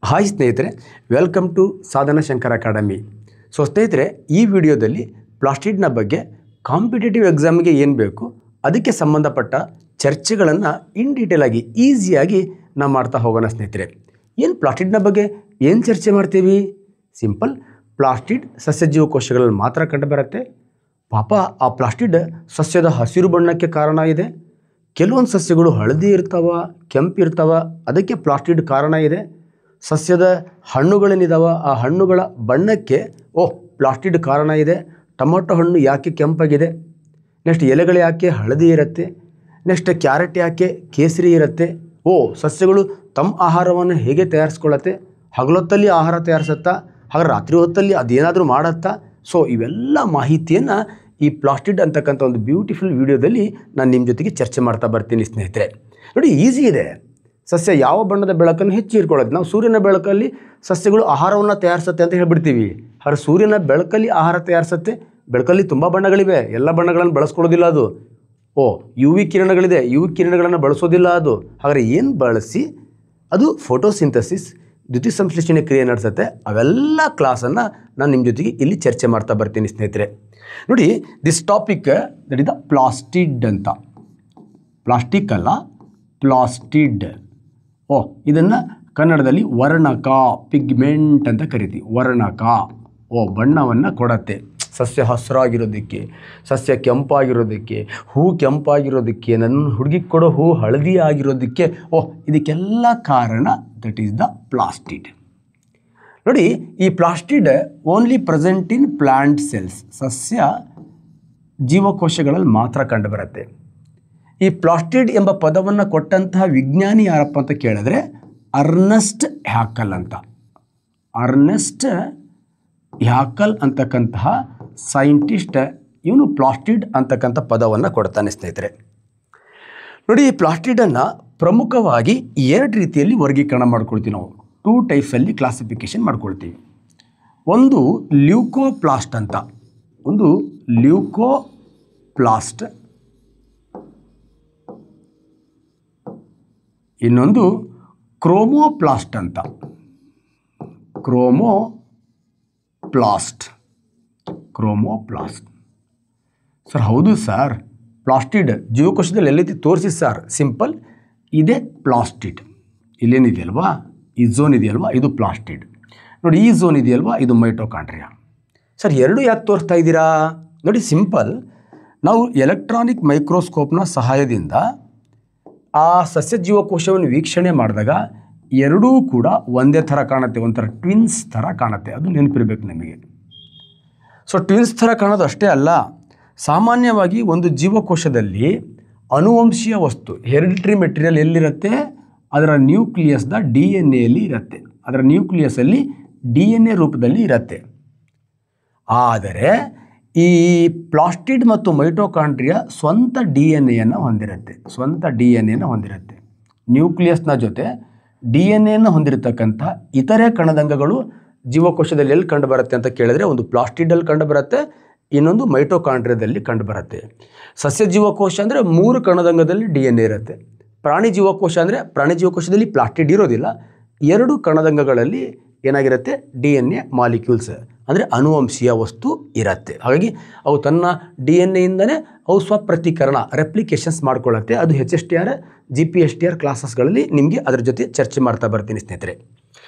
Hi ಸ್ನೇಹಿತರೆ, welcome to Sadhana Shankar academy. So ಸ್ನೇಹಿತರೆ, ಈ ವಿಡಿಯೋದಲ್ಲಿ ಪ್ಲಾಸ್ಟಿಡ್ನ ಬಗ್ಗೆ ಕಾಂಪಿಟೇಟಿವ್ ಎಕ್ಸಾಮ್ಗೆ ಏನು ಬೇಕು ಅದಕ್ಕೆ ಸಂಬಂಧಪಟ್ಟ ಚರ್ಚೆಗಳನ್ನು ಇನ್ ಡೀಟೇಲ್ ಆಗಿ ಈಸಿಯಾಗಿ ನಾವು ಮಾಡ್ತಾ ಹೋಗೋಣ. ಸ್ನೇಹಿತರೆ, ಏನು ಪ್ಲಾಸ್ಟಿಡ್ನ ಬಗ್ಗೆ ಏನು ಚರ್ಚೆ ಮಾಡ್ತೀವಿ? ಸಿಂಪಲ್, ಪ್ಲಾಸ್ಟಿಡ್ ಸಸ್ಯ ಜೀವಕೋಶಗಳಲ್ಲಿ ಮಾತ್ರ ಕಂಡುಬರುತ್ತೆ. ಪಾಪ ಆ ಪ್ಲಾಸ್ಟಿಡ್ ಸಸ್ಯದ ಹಸಿರು ಬಣ್ಣಕ್ಕೆ ಕಾರಣ ಇದೆ. ಕೆಲವೊಂದು ಸಸ್ಯಗಳು ಹಳದಿ ಇರ್ತಾವ, ಕೆಂಪು ಇರ್ತಾವ, ಅದಕ್ಕೆ ಪ್ಲಾಸ್ಟಿಡ್ ಕಾರಣ ಇದೆ. ಸಸ್ಯದ ಹಣ್ಣುಗಳೇನಿದಾವ ಆ ಹಣ್ಣುಗಳ ಬಣ್ಣಕ್ಕೆ ಪ್ಲಾಸ್ಟಿಡ್ ಕಾರಣ ಇದೆ. ಟೊಮೊಟೊ ಹಣ್ಣು ಯಾಕೆ ಕೆಂಪಾಗಿದೆ, ನೆಕ್ಸ್ಟ್ ಎಲೆಗಳು ಯಾಕೆ ಹಳದಿ ಇರುತ್ತೆ, ನೆಕ್ಸ್ಟ್ ಕ್ಯಾರೆಟ್ ಯಾಕೆ ಕೇಸರಿ ಇರುತ್ತೆ. ಸಸ್ಯಗಳು ತಮ್ಮ ಆಹಾರವನ್ನು ಹೇಗೆ ತಯಾರಿಸ್ಕೊಳ್ಳುತ್ತೆ, ಹಗಲೊತ್ತಲ್ಲಿ ಆಹಾರ ತಯಾರಿಸುತ್ತಾ, ಹಾಗೆ ರಾತ್ರಿ ಹೊತ್ತಲ್ಲಿ ಅದೇನಾದರೂ ಮಾಡುತ್ತಾ. ಸೊ ಇವೆಲ್ಲ ಮಾಹಿತಿಯನ್ನು ಈ ಪ್ಲಾಸ್ಟಿಡ್ ಅಂತಕ್ಕಂಥ ಒಂದು ಬ್ಯೂಟಿಫುಲ್ ವಿಡಿಯೋದಲ್ಲಿ ನಾನು ನಿಮ್ಮ ಜೊತೆಗೆ ಚರ್ಚೆ ಮಾಡ್ತಾ ಬರ್ತೀನಿ. ಸ್ನೇಹಿತರೆ ನೋಡಿ, ಈಸಿ ಇದೆ. ಸಸ್ಯ ಯಾವ ಬಣ್ಣದ ಬೆಳಕನ್ನು ಹೆಚ್ಚು ಹೀರ್ಕೊಳ್ಳೋದು. ನಾವು ಸೂರ್ಯನ ಬೆಳಕಲ್ಲಿ ಸಸ್ಯಗಳು ಆಹಾರವನ್ನು ತಯಾರಿಸುತ್ತೆ ಅಂತ ಹೇಳ್ಬಿಡ್ತೀವಿ. ಆದರೆ ಸೂರ್ಯನ ಬೆಳಕಲ್ಲಿ ಆಹಾರ ತಯಾರಿಸುತ್ತೆ. ಬೆಳಕಲ್ಲಿ ತುಂಬ ಬಣ್ಣಗಳಿವೆ, ಎಲ್ಲ ಬಣ್ಣಗಳನ್ನು ಬಳಸ್ಕೊಳ್ಳೋದಿಲ್ಲ ಅದು. ಯು ವಿ ಕಿರಣಗಳಿದೆ, ಯು ವಿ ಕಿರಣಗಳನ್ನು ಬಳಸೋದಿಲ್ಲ ಅದು. ಹಾಗಾದರೆ ಏನು ಬಳಸಿ ಅದು ಫೋಟೋಸಿಂಥಸಿಸ್ ದ್ಯುತಿ ಸಂಶ್ಲೇಷಣೆ ಕ್ರಿಯೆ ನಡೆಸುತ್ತೆ. ಅವೆಲ್ಲ ಕ್ಲಾಸನ್ನು ನಾನು ನಿಮ್ಮ ಜೊತೆಗೆ ಇಲ್ಲಿ ಚರ್ಚೆ ಮಾಡ್ತಾ ಬರ್ತೀನಿ. ಸ್ನೇಹಿತರೆ ನೋಡಿ, this topic that is the plastid ಅಂತ. ಪ್ಲಾಸ್ಟಿಕ್ ಅಲ್ಲ, ಪ್ಲಾಸ್ಟಿಡ್. ಇದನ್ನು ಕನ್ನಡದಲ್ಲಿ ವರ್ಣಕ, ಪಿಗ್ಮೆಂಟ್ ಅಂತ ಕರಿತೀವಿ. ವರ್ಣಕ ಬಣ್ಣವನ್ನು ಕೊಡತ್ತೆ. ಸಸ್ಯ ಹಸಿರಾಗಿರೋದಕ್ಕೆ, ಸಸ್ಯ ಕೆಂಪಾಗಿರೋದಕ್ಕೆ, ಹೂ ಕೆಂಪಾಗಿರೋದಕ್ಕೆ, ನನ್ನ ಹುಡುಗಿಗೆ ಕೊಡೋ ಹೂ ಹಳದಿ ಆಗಿರೋದಕ್ಕೆ, ಇದಕ್ಕೆಲ್ಲ ಕಾರಣ ದಟ್ ಈಸ್ ದ ಪ್ಲಾಸ್ಟಿಡ್. ನೋಡಿ, ಈ plastid only present in plant cells. ಸಸ್ಯ ಜೀವಕೋಶಗಳಲ್ಲಿ ಮಾತ್ರ ಕಂಡುಬರುತ್ತೆ. ಈ ಪ್ಲಾಸ್ಟಿಡ್ ಎಂಬ ಪದವನ್ನು ಕೊಟ್ಟಂತಹ ವಿಜ್ಞಾನಿ ಯಾರಪ್ಪ ಅಂತ ಕೇಳಿದ್ರೆ ಅರ್ನೆಸ್ಟ್ ಹ್ಯಾಕಲ್ ಅಂತ. ಅರ್ನೆಸ್ಟ್ ಹ್ಯಾಕಲ್ ಅಂತಕ್ಕಂತಹ ಸೈಂಟಿಸ್ಟ್, ಇವನು ಪ್ಲಾಸ್ಟಿಡ್ ಅಂತಕ್ಕಂಥ ಪದವನ್ನು ಕೊಡ್ತಾನೆ. ಸ್ನೇಹಿತರೆ ನೋಡಿ, ಈ ಪ್ಲಾಸ್ಟಿಡನ್ನು ಪ್ರಮುಖವಾಗಿ ಎರಡು ರೀತಿಯಲ್ಲಿ ವರ್ಗೀಕರಣ ಮಾಡ್ಕೊಳ್ತೀವಿ ನಾವು. 2 ಟೈಪ್ಸಲ್ಲಿ ಕ್ಲಾಸಿಫಿಕೇಷನ್ ಮಾಡ್ಕೊಳ್ತೀವಿ. ಒಂದು ಲ್ಯೂಕೋಪ್ಲಾಸ್ಟ್ ಅಂತ, ಒಂದು ಲ್ಯೂಕೋಪ್ಲಾಸ್ಟ್, ಇನ್ನೊಂದು ಕ್ರೋಮೋಪ್ಲಾಸ್ಟ್ ಅಂತ. ಕ್ರೋಮೋಪ್ಲಾಸ್ಟ್. ಸರ್ ಹೌದು ಸರ್, ಪ್ಲಾಸ್ಟಿಡ್ ಜೀವಕೋಶದಲ್ಲಿ ಎಲ್ಲೈತಿ ತೋರಿಸಿ ಸರ್. ಸಿಂಪಲ್, ಇದೇ ಪ್ಲಾಸ್ಟಿಡ್. ಇಲ್ಲೇನಿದೆಯಲ್ವಾ, ಈ ಝೋನ್ ಇದೆಯಲ್ವಾ, ಇದು ಪ್ಲಾಸ್ಟಿಡ್. ನೋಡಿ, ಈ ಝೋನ್ ಇದೆಯಲ್ವಾ, ಇದು ಮೈಟೋಕಾಂಡ್ರಿಯಾ. ಸರ್ ಎರಡು ಯಾಕೆ ತೋರಿಸ್ತಾ ಇದ್ದೀರಾ? ನೋಡಿ, ಸಿಂಪಲ್, ನಾವು ಎಲೆಕ್ಟ್ರಾನಿಕ್ ಮೈಕ್ರೋಸ್ಕೋಪ್ನ ಸಹಾಯದಿಂದ ಆ ಸಸ್ಯ ಜೀವಕೋಶವನ್ನು ವೀಕ್ಷಣೆ ಮಾಡಿದಾಗ ಎರಡೂ ಕೂಡ ಒಂದೇ ಥರ ಕಾಣುತ್ತೆ, ಒಂಥರ ಟ್ವಿನ್ಸ್ ಥರ ಕಾಣುತ್ತೆ. ಅದು ನೆನಪಿರ್ಬೇಕು ನಮಗೆ. ಸೊ ಟ್ವಿನ್ಸ್ ಥರ ಕಾಣೋದು ಅಷ್ಟೇ ಅಲ್ಲ, ಸಾಮಾನ್ಯವಾಗಿ ಒಂದು ಜೀವಕೋಶದಲ್ಲಿ ಅನುವಂಶೀಯ ವಸ್ತು, ಹೆರಿಡಿಟರಿ ಮೆಟೀರಿಯಲ್ ಎಲ್ಲಿರುತ್ತೆ, ಅದರ ನ್ಯೂಕ್ಲಿಯಸ್ನ DNA ಇರುತ್ತೆ. ಅದರ ನ್ಯೂಕ್ಲಿಯಸಲ್ಲಿ DNA ರೂಪದಲ್ಲಿ ಇರುತ್ತೆ. ಆದರೆ ಈ ಪ್ಲಾಸ್ಟಿಡ್ ಮತ್ತು ಮೈಟೋಕಾಂಡ್ರಿಯಾ ಸ್ವಂತ DNA ಹೊಂದಿರುತ್ತೆ. ನ್ಯೂಕ್ಲಿಯಸ್ನ ಜೊತೆ DNA ಹೊಂದಿರತಕ್ಕಂಥ ಇತರೆ ಕಣದಂಗಗಳು ಜೀವಕೋಶದಲ್ಲಿ ಎಲ್ಲಿ ಕಂಡುಬರುತ್ತೆ ಅಂತ ಕೇಳಿದ್ರೆ, ಒಂದು ಪ್ಲಾಸ್ಟಿಡಲ್ಲಿ ಕಂಡುಬರುತ್ತೆ, ಇನ್ನೊಂದು ಮೈಟೋಕಾಂಡ್ರಿಯಾದಲ್ಲಿ ಕಂಡುಬರುತ್ತೆ. ಸಸ್ಯ ಜೀವಕೋಶ ಅಂದರೆ 3 ಕಣದಂಗದಲ್ಲಿ DNA ಇರುತ್ತೆ. ಪ್ರಾಣಿ ಜೀವಕೋಶ ಅಂದರೆ ಪ್ರಾಣಿ ಜೀವಕೋಶದಲ್ಲಿ ಪ್ಲಾಸ್ಟಿಡ್ ಇರೋದಿಲ್ಲ. 2 ಕಣದಂಗಗಳಲ್ಲಿ ಏನಾಗಿರುತ್ತೆ, DNA ಮಾಲಿಕ್ಯೂಲ್ಸ್ ಅಂದರೆ ಅನುವಂಶೀಯ ವಸ್ತು ಇರುತ್ತೆ. ಹಾಗಾಗಿ ಅವು ತನ್ನ DNAಯಿಂದನೇ ಅವು ಸ್ವಪ್ರತೀಕರಣ, ರೆಪ್ಲಿಕೇಶನ್ಸ್ ಮಾಡ್ಕೊಳ್ಳುತ್ತೆ. ಅದು HSTR, GPSTR ಕ್ಲಾಸಸ್ಗಳಲ್ಲಿ ನಿಮಗೆ ಅದರ ಜೊತೆ ಚರ್ಚೆ ಮಾಡ್ತಾ ಬರ್ತೀನಿ. ಸ್ನೇಹಿತರೆ,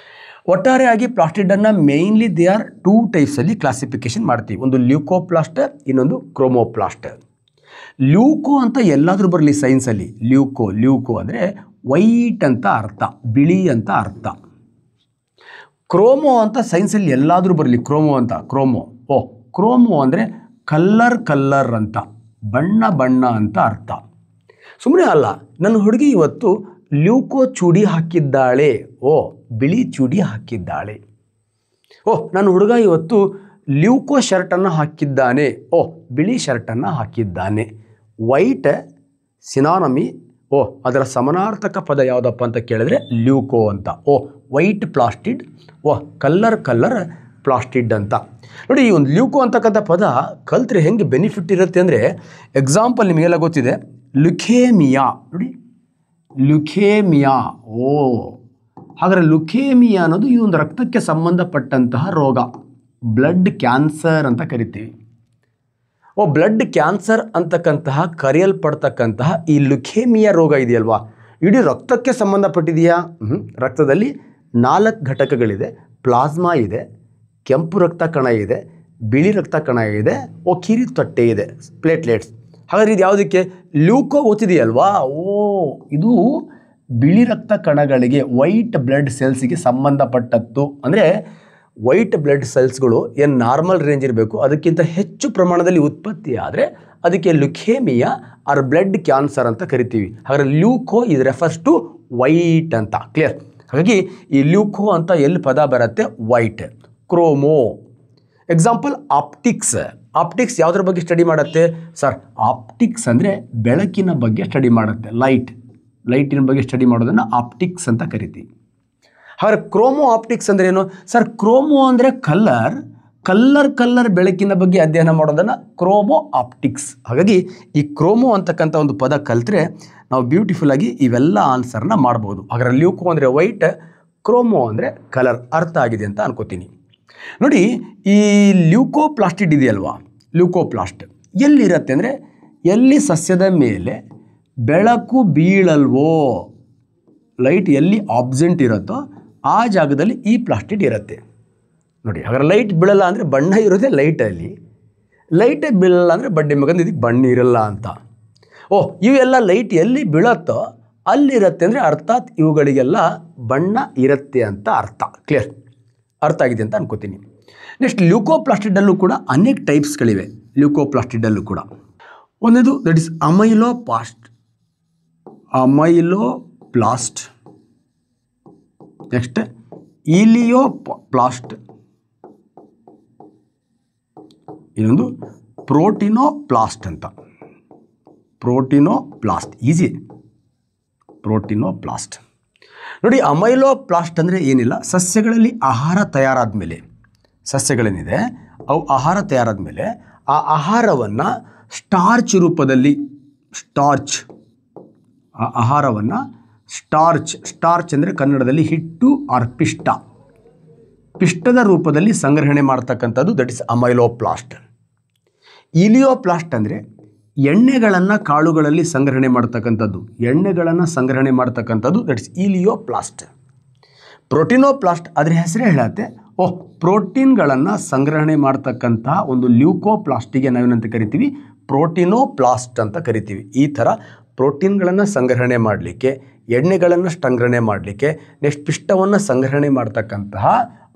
ಒಟ್ಟಾರೆಯಾಗಿ ಪ್ಲಾಸ್ಟಿಡನ್ನು ಮೇಯ್ನ್ಲಿ ದೇ ಆರ್ 2 ಟೈಪ್ಸಲ್ಲಿ ಕ್ಲಾಸಿಫಿಕೇಷನ್ ಮಾಡ್ತೀವಿ. ಒಂದು ಲ್ಯೂಕೋಪ್ಲಾಸ್ಟ್, ಇನ್ನೊಂದು ಕ್ರೋಮೋಪ್ಲಾಸ್ಟ್. ಲ್ಯೂಕೋ ಅಂತ ಎಲ್ಲಾದರೂ ಬರಲಿ ಸೈನ್ಸಲ್ಲಿ. ಲ್ಯೂಕೋ ಅಂದರೆ ವೈಟ್ ಅಂತ ಅರ್ಥ, ಬಿಳಿ ಅಂತ ಅರ್ಥ. ಕ್ರೋಮೋ ಅಂತ ಸೈನ್ಸಲ್ಲಿ ಎಲ್ಲಾದರೂ ಬರಲಿ, ಕ್ರೋಮೋ ಅಂದರೆ ಕಲ್ಲರ್ ಅಂತ, ಬಣ್ಣ ಅಂತ ಅರ್ಥ. ಸುಮ್ಮನೆ ಅಲ್ಲ, ನನ್ನ ಹುಡುಗಿ ಇವತ್ತು ಲ್ಯೂಕೋ ಚೂಡಿ ಹಾಕಿದ್ದಾಳೆ, ಬಿಳಿ ಚೂಡಿ ಹಾಕಿದ್ದಾಳೆ. ನನ್ನ ಹುಡುಗ ಇವತ್ತು ಲ್ಯೂಕೋ ಶರ್ಟನ್ನು ಹಾಕಿದ್ದಾನೆ, ಬಿಳಿ ಶರ್ಟನ್ನು ಹಾಕಿದ್ದಾನೆ. ವೈಟ್ ಸಿನಾನಮಿ, ಅದರ ಸಮಾನಾರ್ಥಕ ಪದ ಯಾವುದಪ್ಪ ಅಂತ ಕೇಳಿದ್ರೆ ಲ್ಯೂಕೋ ಅಂತ. ವೈಟ್ ಪ್ಲಾಸ್ಟಿಡ್, ಕಲ್ಲರ್ ಪ್ಲಾಸ್ಟಿಡ್ ಅಂತ. ನೋಡಿ, ಈ ಒಂದು ಲ್ಯೂಕೋ ಅಂತಕ್ಕಂಥ ಪದ ಕಲ್ತ್ರೆ ಹೆಂಗೆ ಬೆನಿಫಿಟ್ ಇರುತ್ತೆ ಅಂದರೆ, ಎಕ್ಸಾಂಪಲ್ ನಿಮಗೆಲ್ಲ ಗೊತ್ತಿದೆ, ಲ್ಯುಕೇಮಿಯಾ. ನೋಡಿ, ಲ್ಯುಕೇಮಿಯಾ, ಹಾಗಾದರೆ ಲುಕೇಮಿಯಾ ಅನ್ನೋದು ಇದೊಂದು ರಕ್ತಕ್ಕೆ ಸಂಬಂಧಪಟ್ಟಂತಹ ರೋಗ, ಬ್ಲಡ್ ಕ್ಯಾನ್ಸರ್ ಅಂತ ಕರಿತೀವಿ. ಬ್ಲಡ್ ಕ್ಯಾನ್ಸರ್ ಅಂತಕ್ಕಂತಹ ಕರೆಯಲ್ಪಡ್ತಕ್ಕಂತಹ ಈ ಲುಕೇಮಿಯಾ ರೋಗ ಇದೆಯಲ್ವಾ, ಇಡೀ ರಕ್ತಕ್ಕೆ ಸಂಬಂಧಪಟ್ಟಿದೆಯಾ? ರಕ್ತದಲ್ಲಿ 4 ಘಟಕಗಳಿದೆ. ಪ್ಲಾಸ್ಮಾ ಇದೆ, ಕೆಂಪು ರಕ್ತ ಕಣ ಇದೆ, ಬಿಳಿ ರಕ್ತ ಕಣ ಇದೆ, ಕಿರಿ ತೊಟ್ಟೆ ಇದೆ, ಪ್ಲೇಟ್ಲೆಟ್ಸ್. ಹಾಗಾದರೆ ಇದು ಯಾವುದಕ್ಕೆ? ಲ್ಯೂಕೋ ಗೊತ್ತಿದೆಯಲ್ವಾ? ಇದು ಬಿಳಿ ರಕ್ತ ಕಣಗಳಿಗೆ, ವೈಟ್ ಬ್ಲಡ್ ಸೆಲ್ಸ್ಗೆ ಸಂಬಂಧಪಟ್ಟದ್ದು. ಅಂದರೆ ವೈಟ್ ಬ್ಲಡ್ ಸೆಲ್ಸ್ಗಳು ಏನು ನಾರ್ಮಲ್ ರೇಂಜ್ ಇರಬೇಕು ಅದಕ್ಕಿಂತ ಹೆಚ್ಚು ಪ್ರಮಾಣದಲ್ಲಿ ಉತ್ಪತ್ತಿ ಆದರೆ ಅದಕ್ಕೆ ಲುಕೇಮಿಯಾ ಆರ್ ಬ್ಲಡ್ ಕ್ಯಾನ್ಸರ್ ಅಂತ ಕರಿತೀವಿ. ಹಾಗಾದರೆ ಲ್ಯೂಕೋ ಇದು ರೆಫರ್ಸ್ ಟು ವೈಟ್ ಅಂತ. ಕ್ಲಿಯರ್? ಹಾಗಾಗಿ ಈ ಲ್ಯೂಕೋ ಅಂತ ಎಲ್ಲಿ ಪದ ಬರುತ್ತೆ? White. Chromo. Example optics. Optics ಯಾವುದ್ರ ಬಗ್ಗೆ ಸ್ಟಡಿ ಮಾಡುತ್ತೆ ಸರ್? ಆಪ್ಟಿಕ್ಸ್ ಅಂದರೆ ಬೆಳಕಿನ ಬಗ್ಗೆ ಸ್ಟಡಿ ಮಾಡುತ್ತೆ. ಲೈಟಿನ ಬಗ್ಗೆ ಸ್ಟಡಿ ಮಾಡೋದನ್ನು ಆಪ್ಟಿಕ್ಸ್ ಅಂತ ಕರಿತೀವಿ. ಹಾಗಾದ್ರೆ ಕ್ರೋಮೋ ಆಪ್ಟಿಕ್ಸ್ ಅಂದರೆ ಏನು ಸರ್? ಕ್ರೋಮೋ ಅಂದರೆ ಕಲ್ಲರ್ ಬೆಳಕಿನ ಬಗ್ಗೆ ಅಧ್ಯಯನ ಮಾಡೋದನ್ನು ಕ್ರೋಮೋ ಆಪ್ಟಿಕ್ಸ್. ಹಾಗಾಗಿ ಈ ಕ್ರೋಮೋ ಅಂತಕ್ಕಂಥ ಒಂದು ಪದ ಕಲಿತ್ರೆ ನಾವು ಬ್ಯೂಟಿಫುಲ್ ಆಗಿ ಇವೆಲ್ಲ ಆನ್ಸರ್ನ ಮಾಡ್ಬೋದು. ಹಾಗಾದ್ರೆ ಲ್ಯೂಕೋ ಅಂದರೆ ವೈಟ್, ಕ್ರೋಮೋ ಅಂದರೆ ಕಲರ್. ಅರ್ಥ ಆಗಿದೆ ಅಂತ ಅನ್ಕೋತೀನಿ. ನೋಡಿ, ಈ ಲ್ಯೂಕೋಪ್ಲಾಸ್ಟಿಡ್ ಇದೆಯಲ್ವಾ, ಲ್ಯೂಕೋಪ್ಲಾಸ್ಟ್ ಎಲ್ಲಿರುತ್ತೆ ಅಂದರೆ ಎಲ್ಲಿ ಸಸ್ಯದ ಮೇಲೆ ಬೆಳಕು ಬೀಳಲ್ವೋ, ಲೈಟ್ ಎಲ್ಲಿ ಆಬ್ಸೆಂಟ್ ಇರುತ್ತೋ ಆ ಜಾಗದಲ್ಲಿ ಈ ಪ್ಲಾಸ್ಟಿಡ್ ಇರುತ್ತೆ. ನೋಡಿ, ಹಾಗಾದ್ರೆ ಲೈಟ್ ಬೀಳಲ್ಲ ಅಂದರೆ ಬಣ್ಣ ಇರುತ್ತೆ ಲೈಟಲ್ಲಿ, ಲೈಟೇ ಬೀಳಲ್ಲ ಅಂದರೆ ಬಡ್ಡಿ ಮಗಂದು ಇದಕ್ಕೆ ಬಣ್ಣ ಇರಲ್ಲ ಅಂತ. ಇವೆಲ್ಲ ಲೈಟ್ ಎಲ್ಲಿ ಬೀಳತ್ತೋ ಅಲ್ಲಿರುತ್ತೆ ಅಂದರೆ ಅರ್ಥಾತ್ ಇವುಗಳಿಗೆಲ್ಲ ಬಣ್ಣ ಇರುತ್ತೆ ಅಂತ ಅರ್ಥ. ಕ್ಲಿಯರ್? ಅರ್ಥ ಆಗಿದೆ ಅಂತ ಅನ್ಕೋತೀನಿ. ನೆಕ್ಸ್ಟ್ ಲ್ಯೂಕೋಪ್ಲಾಸ್ಟಿಡಲ್ಲೂ ಕೂಡ ಅನೇಕ ಟೈಪ್ಸ್ಗಳಿವೆ. ಲ್ಯೂಕೋಪ್ಲಾಸ್ಟಿಡಲ್ಲೂ ಕೂಡ ಒಂದೇದು ದಟ್ ಇಸ್ ಅಮೈಲೋಪ್ಲಾಸ್ಟ್. ನೆಕ್ಸ್ಟ್ ಇಲಿಯೋಪ್ಲಾಸ್ಟ್. ಇನ್ನೊಂದು ಪ್ರೋಟಿನೋಪ್ಲಾಸ್ಟ್ ಅಂತ. ಪ್ರೋಟಿನೋಪ್ಲಾಸ್ಟ್ ಈಸಿ. ಪ್ರೋಟಿನೋಪ್ಲಾಸ್ಟ್. ನೋಡಿ, ಅಮೈಲೋಪ್ಲಾಸ್ಟ್ ಅಂದರೆ ಏನಿಲ್ಲ, ಸಸ್ಯಗಳಲ್ಲಿ ಆಹಾರ ತಯಾರಾದ ಮೇಲೆ, ಸಸ್ಯಗಳೇನಿದೆ ಅವು ಆಹಾರ ತಯಾರಾದ ಮೇಲೆ ಆ ಆಹಾರವನ್ನು ಸ್ಟಾರ್ಚ್ ರೂಪದಲ್ಲಿ, ಆ ಆಹಾರವನ್ನು ಸ್ಟಾರ್ಚ್ ಅಂದರೆ ಕನ್ನಡದಲ್ಲಿ ಹಿಟ್ಟು ಆರ್ ಪಿಷ್ಟದ ರೂಪದಲ್ಲಿ ಸಂಗ್ರಹಣೆ ಮಾಡ್ತಕ್ಕಂಥದ್ದು ದಟ್ ಇಸ್ ಅಮೈಲೋಪ್ಲಾಸ್ಟ್. ಇಲಿಯೋಪ್ಲಾಸ್ಟ್ ಅಂದರೆ ಎಣ್ಣೆಗಳನ್ನು ಕಾಳುಗಳಲ್ಲಿ ಸಂಗ್ರಹಣೆ ಮಾಡ್ತಕ್ಕಂಥದ್ದು, ದಟ್ ಇಸ್ ಇಲಿಯೋಪ್ಲಾಸ್ಟ್. ಪ್ರೋಟಿನೋಪ್ಲಾಸ್ಟ್ ಅದರ ಹೆಸರೇ ಹೇಳುತ್ತೆ, ಪ್ರೋಟೀನ್ಗಳನ್ನು ಸಂಗ್ರಹಣೆ ಮಾಡ್ತಕ್ಕಂತಹ ಒಂದು ಲ್ಯೂಕೋಪ್ಲಾಸ್ಟಿಗೆ ನಾವೇನಂತ ಕರಿತೀವಿ? ಪ್ರೋಟಿನೋಪ್ಲಾಸ್ಟ್ ಅಂತ ಕರಿತೀವಿ. ಈ ಥರ ಪ್ರೋಟೀನ್ಗಳನ್ನು ಸಂಗ್ರಹಣೆ ಮಾಡಲಿಕ್ಕೆ, ಎಣ್ಣೆಗಳನ್ನು ಸಂಗ್ರಹಣೆ ಮಾಡಲಿಕ್ಕೆ, ನೆಕ್ಸ್ಟ್ ಪಿಷ್ಟವನ್ನು ಸಂಗ್ರಹಣೆ ಮಾಡ್ತಕ್ಕಂತಹ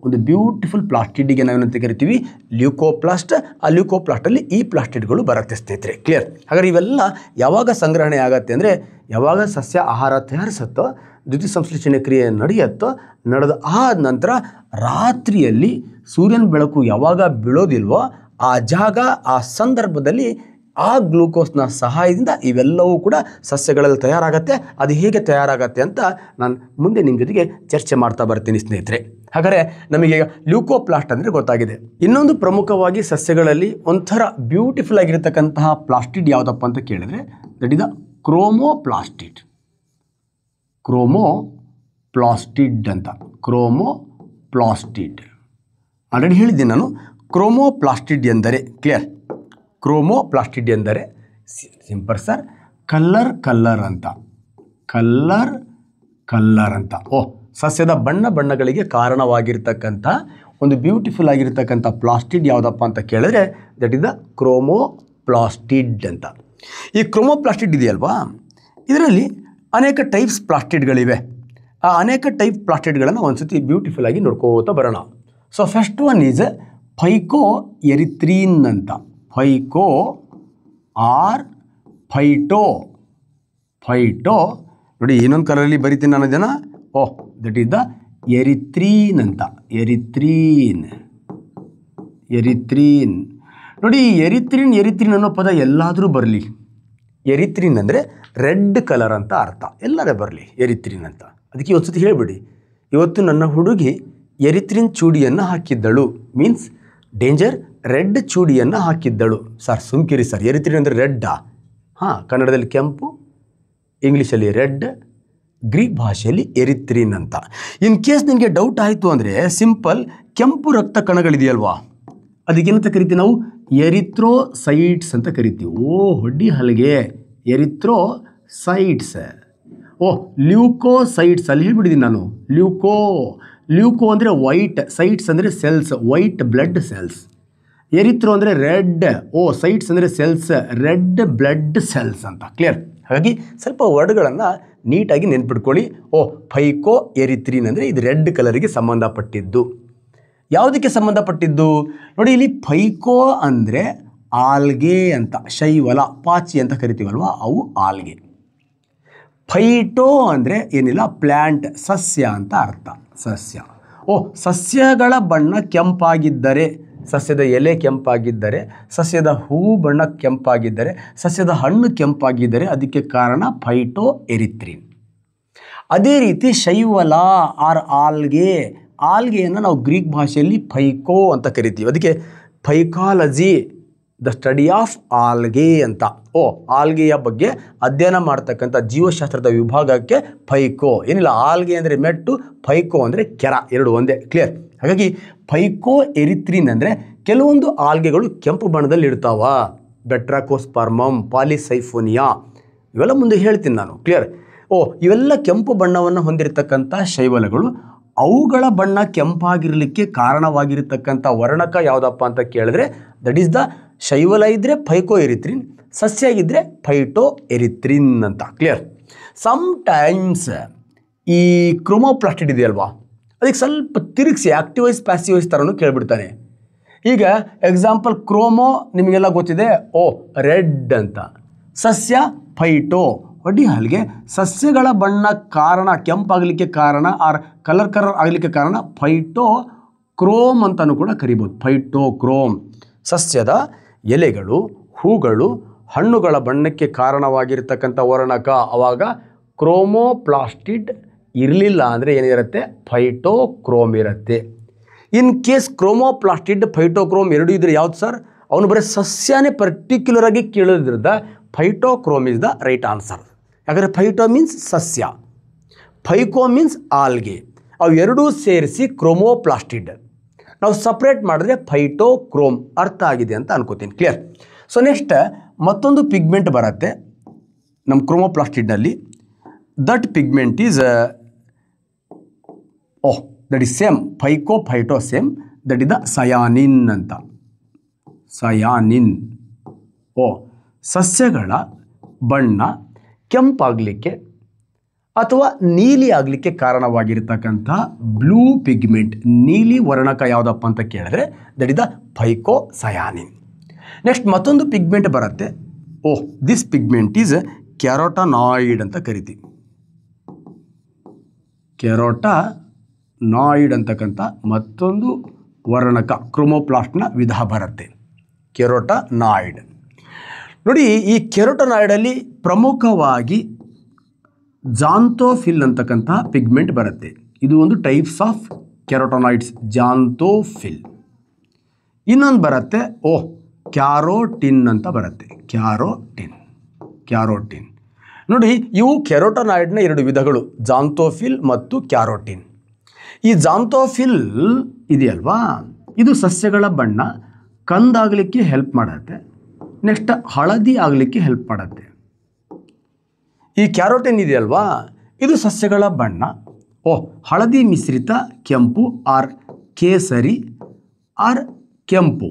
ಒಂದು ಬ್ಯೂಟಿಫುಲ್ ಪ್ಲಾಸ್ಟಿಡಿಗೆ ನಾವೇನಂತ ಕರಿತೀವಿ? ಲ್ಯೂಕೋಪ್ಲಾಸ್ಟ್. ಆ ಲ್ಯೂಕೋಪ್ಲಾಸ್ಟಲ್ಲಿ ಈ ಪ್ಲಾಸ್ಟಿಡ್ಗಳು ಬರುತ್ತೆ ಸ್ನೇಹಿತರೆ. ಕ್ಲಿಯರ್? ಹಾಗಾದ್ರೆ ಇವೆಲ್ಲ ಯಾವಾಗ ಸಂಗ್ರಹಣೆ ಆಗುತ್ತೆ ಅಂದರೆ ಯಾವಾಗ ಸಸ್ಯ ಆಹಾರ ತಯಾರಿಸುತ್ತೋ, ದ್ಯುತಿ ಸಂಶ್ಲೇಷಣೆ ಕ್ರಿಯೆ ನಡೆಯುತ್ತೋ, ಆದ ನಂತರ ರಾತ್ರಿಯಲ್ಲಿ ಸೂರ್ಯನ ಬೆಳಕು ಯಾವಾಗ ಬೀಳೋದಿಲ್ವೋ ಆ ಜಾಗ, ಆ ಸಂದರ್ಭದಲ್ಲಿ ಆ ಗ್ಲೂಕೋಸ್ನ ಸಹಾಯದಿಂದ ಇವೆಲ್ಲವೂ ಕೂಡ ಸಸ್ಯಗಳಲ್ಲಿ ತಯಾರಾಗತ್ತೆ. ಅದು ಹೇಗೆ ತಯಾರಾಗತ್ತೆ ಅಂತ ನಾನು ಮುಂದೆ ನಿಮ್ಮ ಜೊತೆಗೆ ಚರ್ಚೆ ಮಾಡ್ತಾ ಬರ್ತೀನಿ ಸ್ನೇಹಿತರೆ. ಹಾಗಾದರೆ ನಮಗೆ ಲ್ಯೂಕೋಪ್ಲಾಸ್ಟ್ ಅಂದರೆ ಗೊತ್ತಾಗಿದೆ. ಇನ್ನೊಂದು ಪ್ರಮುಖವಾಗಿ ಸಸ್ಯಗಳಲ್ಲಿ ಒಂಥರ ಬ್ಯೂಟಿಫುಲ್ ಆಗಿರತಕ್ಕಂತಹ ಪ್ಲಾಸ್ಟಿಡ್ ಯಾವುದಪ್ಪ ಅಂತ ಕೇಳಿದರೆ ದಟ್ ಇಸ್ ದ ಕ್ರೋಮೋಪ್ಲಾಸ್ಟಿಡ್ ಅಂತ. ಕ್ರೋಮೋಪ್ಲಾಸ್ಟಿಡ್ ಆಲ್ರೆಡಿ ಹೇಳಿದ್ದೀನಿ ನಾನು. ಕ್ರೋಮೋಪ್ಲಾಸ್ಟಿಡ್ ಎಂದರೆ ಕ್ಲಿಯರ್? ಕ್ರೋಮೋಪ್ಲಾಸ್ಟಿಡ್ ಎಂದರೆ ಸಿಂಪಲ್ ಸರ್, ಕಲ್ಲರ್ ಅಂತ. ಸಸ್ಯದ ಬಣ್ಣಗಳಿಗೆ ಕಾರಣವಾಗಿರ್ತಕ್ಕಂಥ ಒಂದು ಬ್ಯೂಟಿಫುಲ್ ಆಗಿರ್ತಕ್ಕಂಥ ಪ್ಲಾಸ್ಟಿಡ್ ಯಾವುದಪ್ಪ ಅಂತ ಕೇಳಿದ್ರೆ ದಟ್ ಇಸ್ ದ ಕ್ರೋಮೋಪ್ಲಾಸ್ಟಿಡ್ ಅಂತ. ಈ ಕ್ರೋಮೋಪ್ಲಾಸ್ಟಿಡ್ ಇದೆಯಲ್ವಾ, ಇದರಲ್ಲಿ ಅನೇಕ ಟೈಪ್ಸ್ ಪ್ಲಾಸ್ಟಿಡ್ಗಳಿವೆ. ಆ ಅನೇಕ ಟೈಪ್ ಪ್ಲಾಸ್ಟಿಡ್ಗಳನ್ನು ಒಂದ್ಸತಿ ಬ್ಯೂಟಿಫುಲ್ ಆಗಿ ನೋಡ್ಕೋತಾ ಬರೋಣ. ಸೊ ಫಸ್ಟ್ ಒನ್ ಈಸ್ ಫೈಕೋ ಎರಿಥ್ರೀನ್ ಅಂತ. ಫೈಟೋ ನೋಡಿ, ಇನ್ನೊಂದು ಕಲರಲ್ಲಿ ಬರಿತೀನಿ ನಾನು ಇದನ್ನು. ದಟ್ ಈಸ್ ದ ಎರಿಥ್ರೀನ್ ಅಂತ. ಎರಿಥ್ರೀನ್ ನೋಡಿ, ಎರಿಥ್ರೀನ್ ಅನ್ನೋ ಪದ ಎಲ್ಲಾದರೂ ಬರಲಿ. ಎರಿಥ್ರೀನ್ ಅಂದರೆ ರೆಡ್ ಕಲರ್ ಅಂತ ಅರ್ಥ. ಎಲ್ಲರೇ ಬರಲಿ ಎರಿಥ್ರೀನ್ ಅಂತ. ಅದಕ್ಕೆ ಒಂದು ಸತಿ ಹೇಳಿಬಿಡಿ, ಇವತ್ತು ನನ್ನ ಹುಡುಗಿ ಎರಿಥ್ರೀನ್ ಚೂಡಿಯನ್ನು ಹಾಕಿದ್ದಳು. ಮೀನ್ಸ್ ಡೇಂಜರ್, ರೆಡ್ ಚೂಡಿಯನ್ನು ಹಾಕಿದ್ದಳು. ಸರ್ ಸುಮ್ಕಿರಿ ಸರ್, ಎರಿಥ್ರೀನ್ ಅಂದರೆ ರೆಡ್ಡಾ? ಕನ್ನಡದಲ್ಲಿ ಕೆಂಪು, ಇಂಗ್ಲೀಷಲ್ಲಿ ರೆಡ್, ಗ್ರೀಕ್ ಭಾಷೆಯಲ್ಲಿ ಎರಿತ್ರಿನ್ ಅಂತ. ಇನ್ ಕೇಸ್ ನಿಮಗೆ ಡೌಟ್ ಆಯಿತು ಅಂದರೆ ಸಿಂಪಲ್, ಕೆಂಪು ರಕ್ತ ಕಣಗಳಿದೆಯಲ್ವಾ, ಅದಕ್ಕೇನಂತ ಕರಿತೀವಿ ನಾವು? ಎರಿಥ್ರೋಸೈಟ್ಸ್ ಅಂತ ಕರಿತೀವಿ. ಹೊಡ್ಡಿ ಹಲಗೆ, ಎರಿಥ್ರೋಸೈಟ್ಸ್. ಲ್ಯೂಕೋಸೈಟ್ಸ್ ಅಲ್ಲಿ ಹೇಳ್ಬಿಟ್ಟಿದ್ದೀನಿ ನಾನು. ಲ್ಯೂಕೋ ಅಂದರೆ ವೈಟ್, ಸೈಟ್ಸ್ ಅಂದರೆ ಸೆಲ್ಸ್, ವೈಟ್ ಬ್ಲಡ್ ಸೆಲ್ಸ್. ಎರಿಥ್ರೋ ಅಂದರೆ ರೆಡ್, ಸೈಟ್ಸ್ ಅಂದರೆ ಸೆಲ್ಸ್, ರೆಡ್ ಬ್ಲಡ್ ಸೆಲ್ಸ್ ಅಂತ. ಕ್ಲಿಯರ್? ಹಾಗಾಗಿ ಸ್ವಲ್ಪ ವರ್ಡ್ಗಳನ್ನು ನೀಟಾಗಿ ನೆನ್ಪಿಟ್ಕೊಳ್ಳಿ. ಫೈಕೋ ಎರಿಥ್ರಿನ್ ಅಂದರೆ ಇದು ರೆಡ್ ಕಲರಿಗೆ ಸಂಬಂಧಪಟ್ಟಿದ್ದು. ಯಾವುದಕ್ಕೆ ಸಂಬಂಧಪಟ್ಟಿದ್ದು ನೋಡಿ, ಇಲ್ಲಿ ಫೈಕೋ ಅಂದರೆ ಆಲ್ಗೆ ಅಂತ, ಶೈವಲ, ಪಾಚಿ ಅಂತ ಕರಿತೀವಲ್ವ, ಅವು ಆಲ್ಗೆ. ಫೈಟೋ ಅಂದರೆ ಏನಿಲ್ಲ, ಪ್ಲ್ಯಾಂಟ್, ಸಸ್ಯ ಅಂತ ಅರ್ಥ, ಸಸ್ಯ. ಸಸ್ಯಗಳ ಬಣ್ಣ ಕೆಂಪಾಗಿದ್ದರೆ, ಸಸ್ಯದ ಎಲೆ ಕೆಂಪಾಗಿದ್ದರೆ, ಸಸ್ಯದ ಹೂವು ಬಣ್ಣ ಕೆಂಪಾಗಿದ್ದರೆ, ಸಸ್ಯದ ಹಣ್ಣು ಕೆಂಪಾಗಿದ್ದರೆ ಅದಕ್ಕೆ ಕಾರಣ ಫೈಟೋ ಎರಿಥ್ರಿನ್. ಅದೇ ರೀತಿ ಶೈವಲ ಆರ್ ಆಲ್ಗೆಯನ್ನು ನಾವು ಗ್ರೀಕ್ ಭಾಷೆಯಲ್ಲಿ ಫೈಕೋ ಅಂತ ಕರಿತೀವಿ. ಅದಕ್ಕೆ ಫೈಕಾಲಜಿ, ದ ಸ್ಟಡಿ ಆಫ್ ಆಲ್ಗೆ ಅಂತ. ಆಲ್ಗೆಯ ಬಗ್ಗೆ ಅಧ್ಯಯನ ಮಾಡ್ತಕ್ಕಂಥ ಜೀವಶಾಸ್ತ್ರದ ವಿಭಾಗಕ್ಕೆ ಫೈಕೋ. ಏನಿಲ್ಲ, ಆಲ್ಗೆ ಅಂದರೆ ಮೆಟ್ಟು, ಫೈಕೋ ಅಂದರೆ ಕೆರ, ಎರಡು ಒಂದೇ. ಕ್ಲಿಯರ್? ಹಾಗಾಗಿ ಫೈಕೋ ಎರಿಥ್ರಿನ್ ಅಂದರೆ ಕೆಲವೊಂದು ಆಲ್ಗೆಗಳು ಕೆಂಪು ಬಣ್ಣದಲ್ಲಿ ಇರ್ತಾವ. ಬೆಟ್ರಾಕೋಸ್ಪರ್ಮಮ್, ಪಾಲಿಸೈಫೋನಿಯಾ, ಇವೆಲ್ಲ ಮುಂದೆ ಹೇಳ್ತೀನಿ ನಾನು. ಕ್ಲಿಯರ್? ಇವೆಲ್ಲ ಕೆಂಪು ಬಣ್ಣವನ್ನು ಹೊಂದಿರತಕ್ಕಂಥ ಶೈವಲಗಳು. ಅವುಗಳ ಬಣ್ಣ ಕೆಂಪಾಗಿರಲಿಕ್ಕೆ ಕಾರಣವಾಗಿರತಕ್ಕಂಥ ವರ್ಣಕ ಯಾವುದಪ್ಪ ಅಂತ ಕೇಳಿದ್ರೆ ದಟ್ ಈಸ್ ದ ಶೈವಲ ಇದ್ದರೆ ಫೈಕೋ ಎರಿಥ್ರಿನ್, ಸಸ್ಯ ಇದ್ದರೆ ಫೈಟೋ ಎರಿಥ್ರಿನ್ ಅಂತ. ಕ್ಲಿಯರ್? ಸಮ್ಟೈಮ್ಸ್ ಈ ಕ್ರೋಮೋಪ್ಲಾಸ್ಟಿಡ್ ಇದೆಯಲ್ವಾ, ಅದಕ್ಕೆ ಸ್ವಲ್ಪ ತಿರುಗಿಸಿ ಆಕ್ಟಿವೈಸ್ ಪ್ಯಾಸಿವೈಸ್ ಥರನೂ ಕೇಳಿಬಿಡ್ತಾನೆ. ಈಗ ಎಕ್ಸಾಂಪಲ್, ಕ್ರೋಮೋ ನಿಮಗೆಲ್ಲ ಗೊತ್ತಿದೆ, ರೆಡ್ ಅಂತ. ಸಸ್ಯ ಫೈಟೋ, ಹೊಡಿ ಹಲ್ಗೆ. ಸಸ್ಯಗಳ ಬಣ್ಣ ಕಾರಣ, ಕೆಂಪಾಗಲಿಕ್ಕೆ ಕಾರಣ, ಆರ್ ಕಲರ್ ಆಗಲಿಕ್ಕೆ ಕಾರಣ ಫೈಟೋ ಕ್ರೋಮ್ ಅಂತಲೂ ಕೂಡ ಕರಿಬೋದು. Phyto Chrome. ಸಸ್ಯದ ಎಲೆಗಳು, ಹೂಗಳು, ಹಣ್ಣುಗಳ ಬಣ್ಣಕ್ಕೆ ಕಾರಣವಾಗಿರ್ತಕ್ಕಂಥ ವರ್ಣಕ. ಆವಾಗ ಕ್ರೋಮೋಪ್ಲಾಸ್ಟಿಡ್ ಇರಲಿಲ್ಲ ಅಂದರೆ ಏನಿರುತ್ತೆ? ಫೈಟೋಕ್ರೋಮ್ ಇರುತ್ತೆ. ಇನ್ ಕೇಸ್ ಕ್ರೋಮೋಪ್ಲಾಸ್ಟಿಡ್ ಫೈಟೋಕ್ರೋಮ್ ಎರಡೂ ಇದ್ರೆ ಯಾವ್ದು ಸರ್? ಅವನು ಬರೀ ಸಸ್ಯನೇ ಪರ್ಟಿಕ್ಯುಲರ್ ಆಗಿ ಕೇಳೋದ್ರಿಂದ ಫೈಟೋಕ್ರೋಮ್ ಇಸ್ ದ ರೈಟ್ ಆನ್ಸರ್. ಯಾಕಂದರೆ ಫೈಟೋ ಮೀನ್ಸ್ ಸಸ್ಯ, ಫೈಕೋ ಮೀನ್ಸ್ ಆಲ್ಗೆ. ಅವು ಎರಡೂ ಸೇರಿಸಿ ಕ್ರೋಮೋಪ್ಲಾಸ್ಟಿಡ್. ನಾವು ಸಪ್ರೇಟ್ ಮಾಡಿದ್ರೆ ಫೈಟೋಕ್ರೋಮ್. ಅರ್ಥ ಆಗಿದೆ ಅಂತ ಅನ್ಕೋತೀನಿ. ಕ್ಲಿಯರ್? ಸೊ ನೆಕ್ಸ್ಟ್ ಮತ್ತೊಂದು ಪಿಗ್ಮೆಂಟ್ ಬರುತ್ತೆ ನಮ್ಮ ಕ್ರೋಮೋಪ್ಲಾಸ್ಟಿಡ್ನಲ್ಲಿ. That pigment is that is same phyto same. That is the cyanin ಅಂತ. ಸಯಾನಿನ್. ಸಸ್ಯಗಳ ಬಣ್ಣ ಕೆಂಪಾಗಲಿಕ್ಕೆ ಅಥವಾ ನೀಲಿ ಆಗಲಿಕ್ಕೆ ಕಾರಣವಾಗಿರ್ತಕ್ಕಂಥ ಬ್ಲೂ ಪಿಗ್ಮೆಂಟ್, ನೀಲಿ ವರ್ಣಕ ಯಾವುದಪ್ಪ ಅಂತ ಕೇಳಿದ್ರೆ ದಟ್ ಇಸ್ ದ ಫೈಕೋ ಸಯಾನಿನ್. ನೆಕ್ಸ್ಟ್ ಮತ್ತೊಂದು ಪಿಗ್ಮೆಂಟ್ ಬರುತ್ತೆ. ದಿಸ್ ಪಿಗ್ಮೆಂಟ್ ಈಸ್ ಕ್ಯಾರೋಟನಾಯ್ಡ್ ಅಂತ ಕರಿತೀವಿ. ಕ್ಯಾರೋಟನಾಯ್ಡ್ ಅಂತಕ್ಕಂಥ ಮತ್ತೊಂದು ವರ್ಣಕ ಕ್ರೋಮೋಪ್ಲಾಸ್ಟ್ನ ವಿಧ ಬರುತ್ತೆ, ಕ್ಯಾರೋಟನಾಯ್ಡ್. ನೋಡಿ, ಈ ಕ್ಯಾರೋಟನಾಯ್ಡಲ್ಲಿ ಪ್ರಮುಖವಾಗಿ ಜಾಂತೋಫಿಲ್ ಅಂತಕ್ಕಂಥ ಪಿಗ್ಮೆಂಟ್ ಬರುತ್ತೆ. ಇದು ಒಂದು ಟೈಪ್ಸ್ ಆಫ್ ಕ್ಯಾರೋಟನಾಯ್ಡ್ಸ್, ಜಾಂತೋಫಿಲ್. ಇನ್ನೊಂದು ಬರುತ್ತೆ ಕ್ಯಾರೋಟಿನ್ ಅಂತ ಬರುತ್ತೆ. ಕ್ಯಾರೋಟಿನ್. ನೋಡಿ, ಇವು ಕ್ಯಾರೋಟನಾಯ್ಡ್ನ ಎರಡು ವಿಧಗಳು, ಜಾಂತೋಫಿಲ್ ಮತ್ತು ಕ್ಯಾರೋಟಿನ್. ಈ ಜಾಂತೋಫಿಲ್ ಇದೆಯಲ್ವಾ, ಇದು ಸಸ್ಯಗಳ ಬಣ್ಣ ಕಂದಾಗಲಿಕ್ಕೆ ಹೆಲ್ಪ್ ಮಾಡುತ್ತೆ. ನೆಕ್ಸ್ಟ್ ಹಳದಿ ಆಗಲಿಕ್ಕೆ ಹೆಲ್ಪ್ ಮಾಡುತ್ತೆ. ಈ ಕ್ಯಾರೋಟಿನ್ ಇದೆಯಲ್ವಾ, ಇದು ಸಸ್ಯಗಳ ಬಣ್ಣ ಹಳದಿ ಮಿಶ್ರಿತ ಕೆಂಪು ಆರ್ ಕೇಸರಿ ಆರ್ ಕೆಂಪು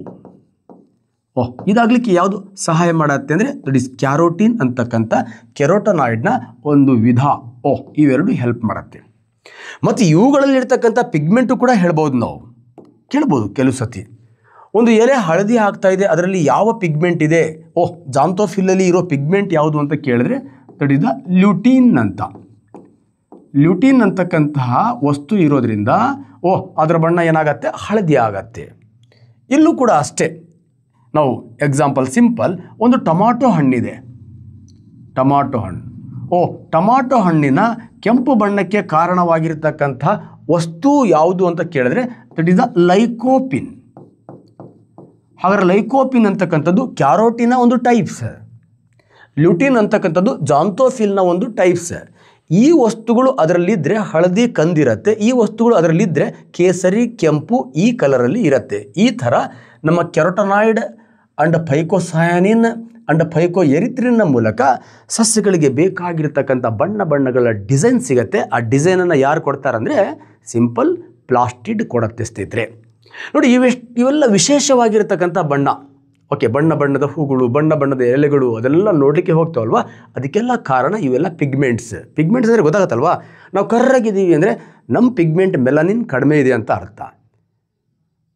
ಇದಾಗಲಿಕ್ಕೆ ಯಾವುದು ಸಹಾಯ ಮಾಡುತ್ತೆ ಅಂದರೆ ದಟ್ ಈಸ್ ಕ್ಯಾರೋಟಿನ್ ಅಂತಕ್ಕಂಥ ಕ್ಯಾರೋಟನಾಯ್ಡ್ನ ಒಂದು ವಿಧ. ಇವೆರಡು ಹೆಲ್ಪ್ ಮಾಡುತ್ತೆ. ಮತ್ತು ಇವುಗಳಲ್ಲಿರ್ತಕ್ಕಂಥ ಪಿಗ್ಮೆಂಟು ಕೂಡ ಹೇಳ್ಬೋದು, ನಾವು ಕೇಳ್ಬೋದು ಕೆಲವು ಸತಿ. ಒಂದು ಎಲೆ ಹಳದಿ ಆಗ್ತಾ ಇದೆ, ಅದರಲ್ಲಿ ಯಾವ ಪಿಗ್ಮೆಂಟ್ ಇದೆ? ಜಾಂತೋಫಿಲ್ಲಲ್ಲಿ ಇರೋ ಪಿಗ್ಮೆಂಟ್ ಯಾವುದು ಅಂತ ಕೇಳಿದ್ರೆ ದಟ್ ಈಸ್ ದ ಲ್ಯೂಟಿನ್ ಅಂತ. ಲ್ಯೂಟಿನ್ ಅಂತಕ್ಕಂತಹ ವಸ್ತು ಇರೋದ್ರಿಂದ ಅದರ ಬಣ್ಣ ಏನಾಗತ್ತೆ? ಹಳದಿ ಆಗತ್ತೆ. ಇಲ್ಲೂ ಕೂಡ ಅಷ್ಟೇ. ನಾವು ಎಕ್ಸಾಂಪಲ್ ಸಿಂಪಲ್, ಒಂದು ಟೊಮಾಟೊ ಹಣ್ಣಿದೆ. ಟೊಮಾಟೊ ಹಣ್ಣಿನ ಕೆಂಪು ಬಣ್ಣಕ್ಕೆ ಕಾರಣವಾಗಿರ್ತಕ್ಕಂಥ ವಸ್ತು ಯಾವುದು ಅಂತ ಕೇಳಿದ್ರೆ ದಟ್ ಈಸ್ ದ ಲೈಕೋಪಿನ್. ಹಾಗಾದ್ರೆ ಲೈಕೋಪಿನ್ ಅಂತಕ್ಕಂಥದ್ದು ಕ್ಯಾರೋಟಿನ ಒಂದು ಟೈಪ್ಸ್, ಲ್ಯೂಟಿನ್ ಅಂತಕ್ಕಂಥದ್ದು ಜಾಂತೋಫಿಲ್ನ ಒಂದು ಟೈಪ್ಸ್. ಈ ವಸ್ತುಗಳು ಅದರಲ್ಲಿದ್ದರೆ ಹಳದಿ ಕಂದಿರುತ್ತೆ, ಈ ವಸ್ತುಗಳು ಅದರಲ್ಲಿದ್ದರೆ ಕೇಸರಿ ಕೆಂಪು ಈ ಕಲರಲ್ಲಿ ಇರುತ್ತೆ. ಈ ಥರ ನಮ್ಮ ಕೆರೋಟನಾಯ್ಡ್ ಅಂಡ್ ಫೈಕೋಸಯಾನಿನ್ ಅಂಡ್ ಫೈಕೋ ಎರಿಥ್ರಿನ್ನ ಮೂಲಕ ಸಸ್ಯಗಳಿಗೆ ಬೇಕಾಗಿರ್ತಕ್ಕಂಥ ಬಣ್ಣಗಳ ಡಿಸೈನ್ ಸಿಗುತ್ತೆ. ಆ ಡಿಸೈನನ್ನು ಯಾರು ಕೊಡ್ತಾರಂದರೆ ಸಿಂಪಲ್ ಪ್ಲಾಸ್ಟಿಡ್ ಕೊಡುತ್ತೆ ಸ್ನೇಹಿತರೆ. ನೋಡಿ, ಇವೆಲ್ಲ ವಿಶೇಷವಾಗಿರ್ತಕ್ಕಂಥ ಬಣ್ಣ. ಓಕೆ, ಬಣ್ಣದ ಹೂಗಳು, ಬಣ್ಣದ ಎಲೆಗಳು ಅದೆಲ್ಲ ನೋಡಲಿಕ್ಕೆ ಹೋಗ್ತಾವಲ್ವ, ಅದಕ್ಕೆಲ್ಲ ಕಾರಣ ಇವೆಲ್ಲ ಪಿಗ್ಮೆಂಟ್ಸ್ ಅಂದರೆ ಗೊತ್ತಾಗುತ್ತಲ್ವ. ನಾವು ಕರ್ರಾಗಿದ್ದೀವಿ ಅಂದರೆ ನಮ್ಮ ಪಿಗ್ಮೆಂಟ್ ಮೆಲನಿನ್ ಕಡಿಮೆ ಇದೆ ಅಂತ ಅರ್ಥ,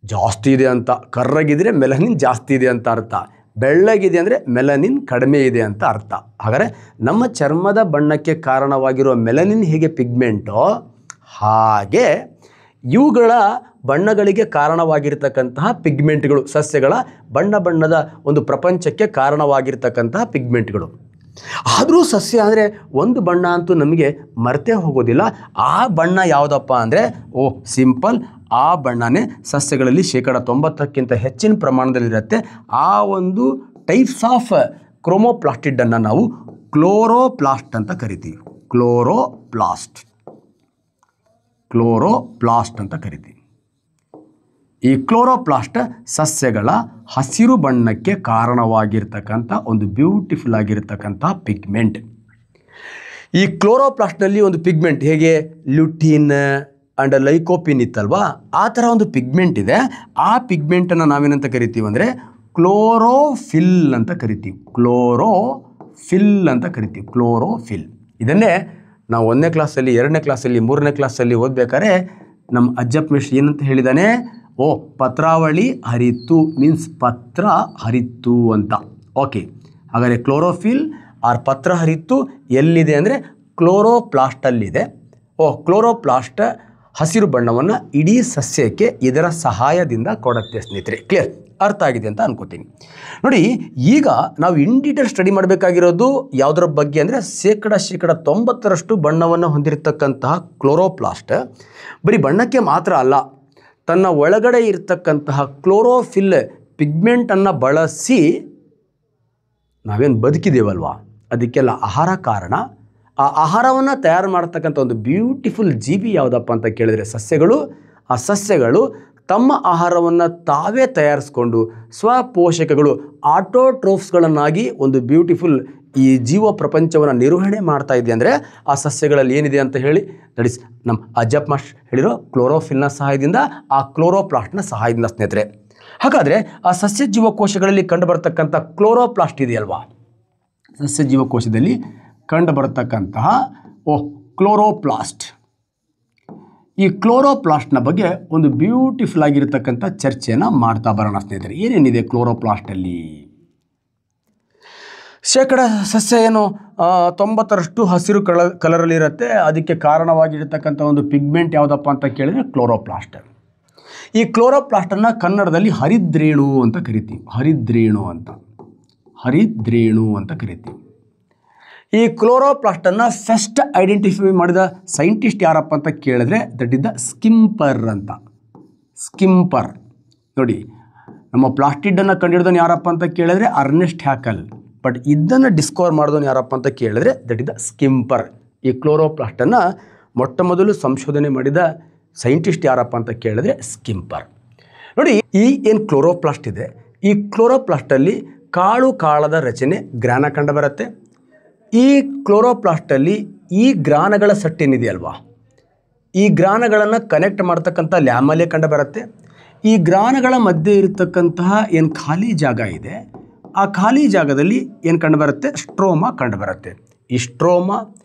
ಜಾಸ್ತಿ ಇದೆ ಅಂತ. ಕರ್ರಾಗಿದ್ದರೆ ಮೆಲನಿನ್ ಜಾಸ್ತಿ ಇದೆ ಅಂತ ಅರ್ಥ, ಬೆಳ್ಳಗಿದೆ ಅಂದರೆ ಮೆಲನಿನ್ ಕಡಿಮೆ ಇದೆ ಅಂತ ಅರ್ಥ. ಹಾಗಾದರೆ ನಮ್ಮ ಚರ್ಮದ ಬಣ್ಣಕ್ಕೆ ಕಾರಣವಾಗಿರುವ ಮೆಲನಿನ್ ಹೇಗೆ ಪಿಗ್ಮೆಂಟೋ, ಹಾಗೆ ಇವುಗಳ ಬಣ್ಣಗಳಿಗೆ ಕಾರಣವಾಗಿರ್ತಕ್ಕಂತಹ ಪಿಗ್ಮೆಂಟ್ಗಳು ಸಸ್ಯಗಳ ಬಣ್ಣದ ಒಂದು ಪ್ರಪಂಚಕ್ಕೆ ಕಾರಣವಾಗಿರ್ತಕ್ಕಂತಹ ಪಿಗ್ಮೆಂಟ್ಗಳು. ಆದರೂ ಸಸ್ಯ ಅಂದರೆ ಒಂದು ಬಣ್ಣ ಅಂತೂ ನಮಗೆ ಮರೆತೇ ಹೋಗೋದಿಲ್ಲ. ಆ ಬಣ್ಣ ಯಾವುದಪ್ಪ ಅಂದರೆ ಸಿಂಪಲ್ ಆ ಬಣ್ಣನೇ ಸಸ್ಯಗಳಲ್ಲಿ 90% ಹೆಚ್ಚಿನ ಪ್ರಮಾಣದಲ್ಲಿರುತ್ತೆ. ಆ ಒಂದು ಟೈಪ್ಸ್ ಆಫ್ ಕ್ರೋಮೋಪ್ಲಾಸ್ಟಿಡನ್ನು ನಾವು ಕ್ಲೋರೋಪ್ಲಾಸ್ಟ್ ಅಂತ ಕರಿತೀವಿ. ಕ್ಲೋರೋಪ್ಲಾಸ್ಟ್ ಅಂತ ಕರಿತೀವಿ. ಈ ಕ್ಲೋರೋಪ್ಲಾಸ್ಟ್ ಸಸ್ಯಗಳ ಹಸಿರು ಬಣ್ಣಕ್ಕೆ ಕಾರಣವಾಗಿರ್ತಕ್ಕಂಥ ಒಂದು ಬ್ಯೂಟಿಫುಲ್ ಆಗಿರ್ತಕ್ಕಂಥ ಪಿಗ್ಮೆಂಟ್. ಈ ಕ್ಲೋರೋಪ್ಲಾಸ್ಟ್ನಲ್ಲಿ ಒಂದು ಪಿಗ್ಮೆಂಟ್ ಹೇಗೆ ಲ್ಯೂಟಿನ್ ಆ್ಯಂಡ್ ಲೈಕೋಪಿನ್ ಇತ್ತಲ್ವಾ, ಆ ಥರ ಒಂದು ಪಿಗ್ಮೆಂಟ್ ಇದೆ. ಆ ಪಿಗ್ಮೆಂಟನ್ನು ನಾವೇನಂತ ಕರಿತೀವಿ ಅಂದರೆ ಕ್ಲೋರೋಫಿಲ್ ಅಂತ ಕರಿತೀವಿ. ಕ್ಲೋರೋಫಿಲ್ ಇದನ್ನೇ ನಾವು 1ನೇ ಕ್ಲಾಸಲ್ಲಿ, 2ನೇ ಕ್ಲಾಸಲ್ಲಿ, 3ನೇ ಕ್ಲಾಸಲ್ಲಿ ಓದಬೇಕಾದ್ರೆ ನಮ್ಮ ಅಜ್ಜಪ್ಪ ಮಿಶ್ರ ಏನಂತ ಹೇಳಿದ್ದಾನೆ, ಪತ್ರಾವಳಿ ಹರಿತು ಮೀನ್ಸ್ ಪತ್ರ ಹರಿತು ಅಂತ. ಓಕೆ, ಹಾಗಾದರೆ ಕ್ಲೋರೋಫಿಲ್ ಆರ್ ಪತ್ರ ಹರಿತು ಎಲ್ಲಿದೆ ಅಂದರೆ ಕ್ಲೋರೋಪ್ಲಾಸ್ಟಲ್ಲಿದೆ. ಕ್ಲೋರೋಪ್ಲಾಸ್ಟ್ ಹಸಿರು ಬಣ್ಣವನ್ನು ಇಡೀ ಸಸ್ಯಕ್ಕೆ ಇದರ ಸಹಾಯದಿಂದ ಕೊಡುತ್ತೆ ಸ್ನೇಹಿತರೆ. ಕ್ಲಿಯರ್, ಅರ್ಥ ಆಗಿದೆ ಅಂತ ಅನ್ಕೋತೀನಿ. ನೋಡಿ, ಈಗ ನಾವು ಇನ್ ಡೀಟೇಲ್ ಸ್ಟಡಿ ಮಾಡಬೇಕಾಗಿರೋದು ಯಾವುದರ ಬಗ್ಗೆ ಅಂದರೆ 90% ಬಣ್ಣವನ್ನು ಹೊಂದಿರತಕ್ಕಂತಹ ಕ್ಲೋರೋಪ್ಲಾಸ್ಟ್ ಬರೀ ಬಣ್ಣಕ್ಕೆ ಮಾತ್ರ ಅಲ್ಲ, ತನ್ನ ಒಳಗಡೆ ಇರತಕ್ಕಂತಹ ಕ್ಲೋರೋಫಿಲ್ ಪಿಗ್ಮೆಂಟನ್ನು ಬಳಸಿ ನಾವೇನು ಬದುಕಿದ್ದೇವಲ್ವಾ, ಅದಕ್ಕೆಲ್ಲ ಆಹಾರ ಕಾರಣ. ಆ ಆಹಾರವನ್ನು ತಯಾರು ಮಾಡ್ತಕ್ಕಂಥ ಒಂದು ಬ್ಯೂಟಿಫುಲ್ ಜೀವಿ ಯಾವುದಪ್ಪ ಅಂತ ಕೇಳಿದರೆ ಸಸ್ಯಗಳು. ಆ ಸಸ್ಯಗಳು ತಮ್ಮ ಆಹಾರವನ್ನು ತಾವೇ ತಯಾರಿಸ್ಕೊಂಡು ಸ್ವಪೋಷಕಗಳು ಆಟೋಟ್ರೋಫ್ಸ್ಗಳನ್ನಾಗಿ ಒಂದು ಬ್ಯೂಟಿಫುಲ್ ಈ ಜೀವ ಪ್ರಪಂಚವನ್ನು ನಿರ್ವಹಣೆ ಮಾಡ್ತಾ ಇದೆ. ಅಂದರೆ ಆ ಸಸ್ಯಗಳಲ್ಲಿ ಏನಿದೆ ಅಂತ ಹೇಳಿ ನಡಿಸ್ ನಮ್ಮ ಅಜ್ಜಪ್ಪ ಮಾಸ್ಟರ್ ಹೇಳಿರೋ ಕ್ಲೋರೋಫಿಲ್ನ ಸಹಾಯದಿಂದ, ಆ ಕ್ಲೋರೋಪ್ಲಾಸ್ಟ್ನ ಸಹಾಯದಿಂದ ಸ್ನೇಹಿತರೆ. ಹಾಗಾದರೆ ಆ ಸಸ್ಯ ಜೀವಕೋಶಗಳಲ್ಲಿ ಕಂಡುಬರ್ತಕ್ಕಂಥ ಕ್ಲೋರೋಪ್ಲಾಸ್ಟ್ ಇದೆಯಲ್ವಾ, ಸಸ್ಯ ಜೀವಕೋಶದಲ್ಲಿ ಕಂಡುಬರತಕ್ಕಂತಹ ಕ್ಲೋರೋಪ್ಲಾಸ್ಟ್, ಈ ಕ್ಲೋರೋಪ್ಲಾಸ್ಟ್ನ ಬಗ್ಗೆ ಒಂದು ಬ್ಯೂಟಿಫುಲ್ ಆಗಿರತಕ್ಕಂಥ ಚರ್ಚೆಯನ್ನು ಮಾಡ್ತಾ ಬರೋಣ ಸ್ನೇಹಿತರೆ. ಏನೇನಿದೆ ಕ್ಲೋರೋಪ್ಲಾಸ್ಟಲ್ಲಿ? ಸಸ್ಯ ಏನು 90% ಹಸಿರು ಕಲರಲ್ಲಿರುತ್ತೆ. ಅದಕ್ಕೆ ಕಾರಣವಾಗಿರತಕ್ಕಂಥ ಒಂದು ಪಿಗ್ಮೆಂಟ್ ಯಾವುದಪ್ಪ ಅಂತ ಕೇಳಿದರೆ ಕ್ಲೋರೋಪ್ಲಾಸ್ಟ್. ಈ ಕ್ಲೋರೋಪ್ಲಾಸ್ಟನ್ನು ಕನ್ನಡದಲ್ಲಿ ಹರಿದ್ರೇಣು ಅಂತ ಕರಿತೀವಿ. ಹರಿದ್ರೇಣು ಅಂತ ಕರಿತೀವಿ. ಈ ಕ್ಲೋರೋಪ್ಲಾಸ್ಟನ್ನು ಫಸ್ಟ್ ಐಡೆಂಟಿಫೈ ಮಾಡಿದ ಸೈಂಟಿಸ್ಟ್ ಯಾರಪ್ಪ ಅಂತ ಕೇಳಿದ್ರೆ ದಟ್ ಇಸ್ ದ ಸ್ಕಿಂಪರ್ ಅಂತ. ಸ್ಕಿಂಪರ್ ನೋಡಿ, ನಮ್ಮ ಪ್ಲಾಸ್ಟಿಡನ್ನು ಕಂಡುಹಿಡಿದವನು ಯಾರಪ್ಪ ಅಂತ ಕೇಳಿದ್ರೆ ಅರ್ನೆಸ್ಟ್ ಹ್ಯಾಕಲ್. ಬಟ್ ಇದನ್ನು ಡಿಸ್ಕವರ್ ಮಾಡಿದವನು ಯಾರಪ್ಪ ಅಂತ ಕೇಳಿದ್ರೆ ದಟ್ ಇಸ್ ದ ಸ್ಕಿಂಪರ್. ಈ ಕ್ಲೋರೋಪ್ಲಾಸ್ಟನ್ನು ಮೊಟ್ಟ ಮೊದಲು ಸಂಶೋಧನೆ ಮಾಡಿದ ಸೈಂಟಿಸ್ಟ್ ಯಾರಪ್ಪ ಅಂತ ಕೇಳಿದ್ರೆ ಸ್ಕಿಂಪರ್. ನೋಡಿ, ಈ ಏನು ಕ್ಲೋರೋಪ್ಲಾಸ್ಟ್ ಇದೆ, ಈ ಕ್ಲೋರೋಪ್ಲಾಸ್ಟಲ್ಲಿ ಕಾಳದ ರಚನೆ ಗ್ರಾನ ಕಂಡು ಬರುತ್ತೆ. ಈ ಕ್ಲೋರೋಪ್ಲಾಸ್ಟಲ್ಲಿ ಈ ಗ್ರಾನಗಳ ಸಟ್ಟೇನಿದೆಯಲ್ವಾ, ಈ ಗ್ರಾನಗಳನ್ನು ಕನೆಕ್ಟ್ ಮಾಡ್ತಕ್ಕಂಥ ಲ್ಯಾಮಲೆ ಕಂಡು ಬರುತ್ತೆ. ಈ ಗ್ರಾನಗಳ ಮಧ್ಯೆ ಇರತಕ್ಕಂತಹ ಏನು ಖಾಲಿ ಜಾಗ ಇದೆ, ಆ ಖಾಲಿ ಜಾಗದಲ್ಲಿ ಏನು ಕಂಡು ಬರುತ್ತೆ, ಸ್ಟ್ರೋಮಾ ಕಂಡು ಬರುತ್ತೆ. ಈ ಸ್ಟ್ರೋಮಾ,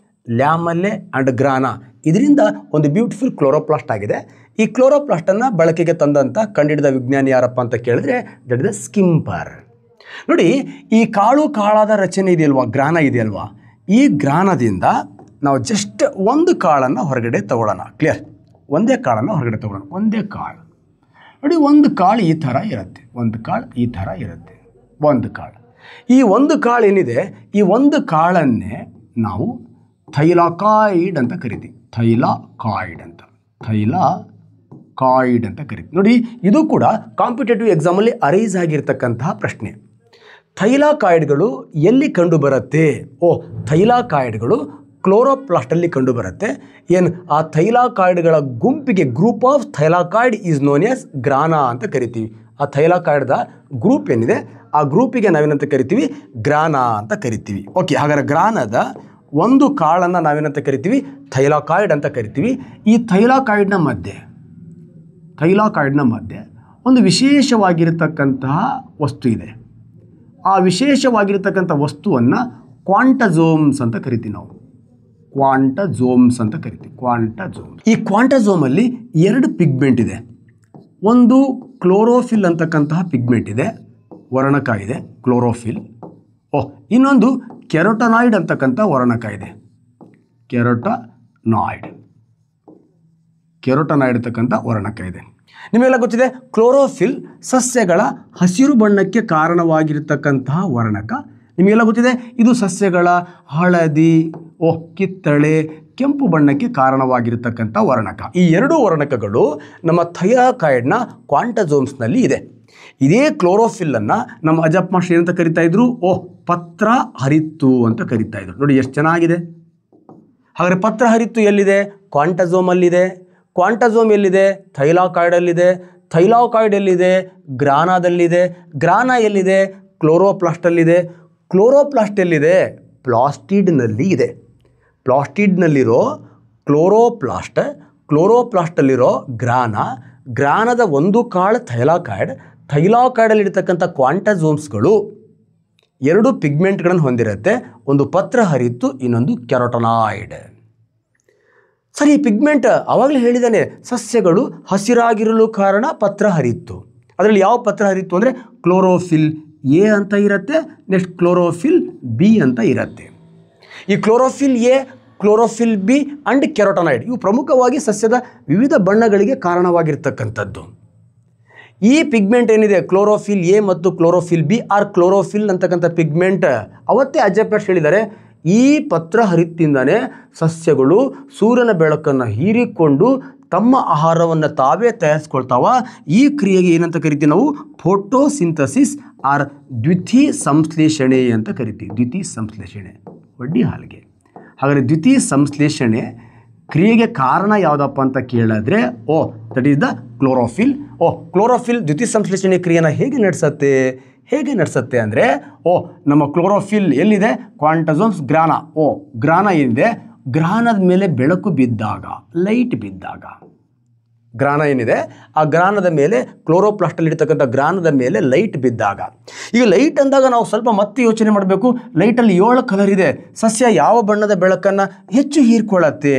ಲ್ಯಾಮಲೆ ಆ್ಯಂಡ್ ಗ್ರಾನ ಇದರಿಂದ ಒಂದು ಬ್ಯೂಟಿಫುಲ್ ಕ್ಲೋರೋಪ್ಲಾಸ್ಟ್ ಆಗಿದೆ. ಈ ಕ್ಲೋರೋಪ್ಲಾಸ್ಟನ್ನು ಬಳಕೆಗೆ ತಂದಂಥ ಕಂಡುಹಿಡಿದ ವಿಜ್ಞಾನಿ ಯಾರಪ್ಪ ಅಂತ ಕೇಳಿದ್ರೆ ದಟ್ ಇಸ್ ದ ಸ್ಕಿಂಪರ್. ನೋಡಿ, ಈ ಕಾಳಾದ ರಚನೆ ಇದೆಯಲ್ವಾ, ಗ್ರಾನ ಇದೆಯಲ್ವಾ, ಈ ಗ್ರಾನದಿಂದ ನಾವು ಜಸ್ಟ್ ಒಂದು ಕಾಳನ್ನು ಹೊರಗಡೆ ತಗೊಳ್ಳೋಣ. ಕ್ಲಿಯರ್, ಒಂದೇ ಕಾಳನ್ನು ಹೊರಗಡೆ ತಗೊಳ್ಳೋಣ. ಒಂದೇ ಕಾಳು ನೋಡಿ, ಒಂದು ಕಾಳು ಈ ಥರ ಇರುತ್ತೆ, ಒಂದು ಕಾಳು ಈ ಥರ ಇರುತ್ತೆ, ಒಂದು ಕಾಳು. ಈ ಒಂದು ಕಾಳು ಏನಿದೆ, ಈ ಒಂದು ಕಾಳನ್ನೇ ನಾವು ಥೈಲಾಕಾಯ್ಡ್ ಅಂತ ಕರಿತೀವಿ. ಥೈಲಾಕಾಯ್ಡ್ ಅಂತ ಕರಿತೀವಿ. ನೋಡಿ, ಇದು ಕೂಡ ಕಾಂಪಿಟೇಟಿವ್ ಎಕ್ಸಾಮಲ್ಲಿ ಅರೈಸ್ ಆಗಿರ್ತಕ್ಕಂತಹ ಪ್ರಶ್ನೆ. ಥೈಲಾಕಾಯ್ಡ್ಗಳು ಎಲ್ಲಿ ಕಂಡು ಬರುತ್ತೆ? ಥೈಲಾಕಾಯ್ಡ್ಗಳು ಕ್ಲೋರೋಪ್ಲಾಸ್ಟಲ್ಲಿ ಕಂಡುಬರುತ್ತೆ. ಏನು ಆ ಥೈಲಾಕಾಯ್ಡ್ಗಳ ಗುಂಪಿಗೆ group of ಥೈಲಾಕಾಯ್ಡ್ is known as grana ಅಂತ ಕರಿತೀವಿ. ಆ ಥೈಲಾಕಾಯ್ಡ್ದ ಗ್ರೂಪ್ ಏನಿದೆ ಆ ಗ್ರೂಪಿಗೆ ನಾವೇನಂತ ಕರಿತೀವಿ, ಗ್ರಾನಾ ಅಂತ ಕರಿತೀವಿ. ಓಕೆ, ಹಾಗಾದರೆ ಗ್ರಾನದ ಒಂದು ಕಾಳನ್ನು ನಾವೇನಂತ ಕರಿತೀವಿ, ಥೈಲಾಕಾಯ್ಡ್ ಅಂತ ಕರಿತೀವಿ. ಈ ಥೈಲಾಕಾಯ್ಡ್ನ ಮಧ್ಯೆ ಒಂದು ವಿಶೇಷವಾಗಿರತಕ್ಕಂತಹ ವಸ್ತು ಇದೆ. ಆ ವಿಶೇಷವಾಗಿರತಕ್ಕಂಥ ವಸ್ತುವನ್ನು ಕ್ವಾಂಟಜೋಮ್ಸ್ ಅಂತ ಕರಿತೀವಿ ನಾವು. ಕ್ವಾಂಟಜೋಮ್ಸ್. ಈ ಕ್ವಾಂಟಜೋಮಲ್ಲಿ 2 ಪಿಗ್ಮೆಂಟ್ ಇದೆ. ಒಂದು ಕ್ಲೋರೋಫಿಲ್ ಅಂತಕ್ಕಂತಹ ಪಿಗ್ಮೆಂಟ್ ಇದೆ, ವರ್ಣಕ ಇದೆ ಕ್ಲೋರೋಫಿಲ್. ಇನ್ನೊಂದು ಕೆರೋಟನಾಯ್ಡ್ ಅಂತಕ್ಕಂಥ ವರ್ಣಕ ಇದೆ. ಕೆರೋಟನಾಯ್ಡ್ ಅಂತಕ್ಕಂಥ ವರ್ಣಕ ಇದೆ. ನಿಮಗೆಲ್ಲ ಗೊತ್ತಿದೆ, ಕ್ಲೋರೋಫಿಲ್ ಸಸ್ಯಗಳ ಹಸಿರು ಬಣ್ಣಕ್ಕೆ ಕಾರಣವಾಗಿರತಕ್ಕಂತಹ ವರ್ಣಕ. ನಿಮಗೆಲ್ಲ ಗೊತ್ತಿದೆ, ಇದು ಸಸ್ಯಗಳ ಹಳದಿ, ಕಿತ್ತಳೆ, ಕೆಂಪು ಬಣ್ಣಕ್ಕೆ ಕಾರಣವಾಗಿರತಕ್ಕಂಥ ವರ್ಣಕ. ಈ 2 ವರ್ಣಕಗಳು ನಮ್ಮ ಥೈಲಾಕಾಯ್ಡ್ನ ಕ್ವಾಂಟಜೋಮ್ಸ್ನಲ್ಲಿ ಇದೆ. ಇದೇ ಕ್ಲೋರೋಫಿಲ್ಲನ್ನು ನಮ್ಮ ಅಜ್ಜಪ್ಪ ಮಾಸ್ಟರ್ ಏನಂತ ಕರಿತಾ ಇದ್ರು, ಪತ್ರ ಹರಿತ್ತು ಅಂತ ಕರಿತಾ ಇದ್ರು. ನೋಡಿ ಎಷ್ಟು ಚೆನ್ನಾಗಿದೆ. ಹಾಗಾದರೆ ಪತ್ರ ಹರಿತ್ತು ಎಲ್ಲಿದೆ? ಕ್ವಾಂಟಜೋಮಲ್ಲಿದೆ. ಕ್ವಾಂಟಜೋಮ್ ಎಲ್ಲಿದೆ? ಥೈಲಾಕಾಯ್ಡಲ್ಲಿದೆ. ಥೈಲಾಕಾಯ್ಡ್ ಎಲ್ಲಿದೆ? ಗ್ರಾನಾದಲ್ಲಿದೆ. ಗ್ರಾನಾ ಎಲ್ಲಿದೆ? ಕ್ಲೋರೋಪ್ಲಾಸ್ಟಲ್ಲಿದೆ. ಕ್ಲೋರೋಪ್ಲಾಸ್ಟ್ ಎಲ್ಲಿದೆ? ಪ್ಲಾಸ್ಟಿಡ್ನಲ್ಲಿ ಇದೆ. ಪ್ಲಾಸ್ಟಿಡ್ನಲ್ಲಿರೋ ಕ್ಲೋರೋಪ್ಲಾಸ್ಟ್, ಕ್ಲೋರೋಪ್ಲಾಸ್ಟಲ್ಲಿರೋ ಗ್ರಾನದ ಒಂದು ಕಾಳು ಥೈಲಾಕಾಯ್ಡ್. ಥೈಲಾಕಾಯ್ಡಲ್ಲಿರ್ತಕ್ಕಂಥ ಕ್ವಾಂಟಜೋಮ್ಸ್ಗಳು 2 ಪಿಗ್ಮೆಂಟ್ಗಳನ್ನು ಹೊಂದಿರುತ್ತೆ. ಒಂದು ಪತ್ರ ಹರಿತ್ತು, ಇನ್ನೊಂದು ಕೆರೋಟನಾಯ್ಡ್. ಸರಿ, ಈ ಪಿಗ್ಮೆಂಟ್ ಆವಾಗಲೇ ಹೇಳಿದ್ದಾನೆ, ಸಸ್ಯಗಳು ಹಸಿರಾಗಿರಲು ಕಾರಣ ಪತ್ರ ಹರಿತ್ತು. ಅದರಲ್ಲಿ ಯಾವ ಪತ್ರ ಹರಿತ್ತು ಅಂದರೆ ಕ್ಲೋರೋಫಿಲ್ ಎ ಅಂತ ಇರುತ್ತೆ, ನೆಕ್ಸ್ಟ್ ಕ್ಲೋರೋಫಿಲ್ ಬಿ ಅಂತ ಇರುತ್ತೆ. ಈ chlorophyll A, chlorophyll B and carotenoid ಇವು ಪ್ರಮುಖವಾಗಿ ಸಸ್ಯದ ವಿವಿಧ ಬಣ್ಣಗಳಿಗೆ ಕಾರಣವಾಗಿರ್ತಕ್ಕಂಥದ್ದು. ಈ ಪಿಗ್ಮೆಂಟ್ ಏನಿದೆ ಕ್ಲೋರೋಫಿಲ್ ಎ ಮತ್ತು ಕ್ಲೋರೋಫಿಲ್ ಬಿ ಆರ್ ಕ್ಲೋರೋಫಿಲ್ ಅಂತಕ್ಕಂಥ ಪಿಗ್ಮೆಂಟ್, ಅವತ್ತೇ ಅಜ್ಜಪ್ಪ ಹೇಳಿದ್ದಾರೆ, ಈ ಪತ್ರ ಹರಿತ್ತಿಂದನೇ ಸಸ್ಯಗಳು ಸೂರ್ಯನ ಬೆಳಕನ್ನು ಹೀರಿಕೊಂಡು ತಮ್ಮ ಆಹಾರವನ್ನು ತಾವೇ ತಯಾರಿಸ್ಕೊಳ್ತಾವ. ಈ ಕ್ರಿಯೆಗೆ ಏನಂತ ಕರಿತೀವಿ ನಾವು? ಫೋಟೋಸಿಂಥಸಿಸ್ ಆರ್ ದ್ವಿತೀಯ ಸಂಶ್ಲೇಷಣೆ ಅಂತ ಕರಿತೀವಿ. ದ್ವಿತೀಯ ಸಂಶ್ಲೇಷಣೆ, ಒಡ್ಡಿ ಹಾಲಿಗೆ. ಹಾಗಾದರೆ ದ್ವಿತೀಯ ಸಂಶ್ಲೇಷಣೆ ಕ್ರಿಯೆಗೆ ಕಾರಣ ಯಾವುದಪ್ಪ ಅಂತ ಕೇಳಿದ್ರೆ that is the chlorophyll. Chlorophyll ದ್ವಿತೀಯ ಸಂಶ್ಲೇಷಣೆ ಕ್ರಿಯೆನ ಹೇಗೆ ನಡೆಸುತ್ತೆ ಅಂದರೆ ನಮ್ಮ ಕ್ಲೋರೋಫಿಲ್ ಎಲ್ಲಿದೆ? ಕ್ವಾಂಟಜೋಮ್ಸ್, ಗ್ರಾನಾ ಏನಿದೆ, ಗ್ರಾನದ ಮೇಲೆ ಬೆಳಕು ಬಿದ್ದಾಗ, ಲೈಟ್ ಬಿದ್ದಾಗ, ಗ್ರಾನ ಏನಿದೆ ಆ ಗ್ರಾನದ ಮೇಲೆ, ಕ್ಲೋರೋಪ್ಲಾಸ್ಟಲ್ಲಿ ಇರ್ತಕ್ಕಂಥ ಗ್ರಾನದ ಮೇಲೆ ಲೈಟ್ ಬಿದ್ದಾಗ, ಈಗ ಲೈಟ್ ಅಂದಾಗ ನಾವು ಸ್ವಲ್ಪ ಮತ್ತೆ ಯೋಚನೆ ಮಾಡಬೇಕು. ಲೈಟಲ್ಲಿ 7 ಕಲರ್ ಇದೆ. ಸಸ್ಯ ಯಾವ ಬಣ್ಣದ ಬೆಳಕನ್ನು ಹೆಚ್ಚು ಹೀರ್ಕೊಳ್ಳುತ್ತೆ?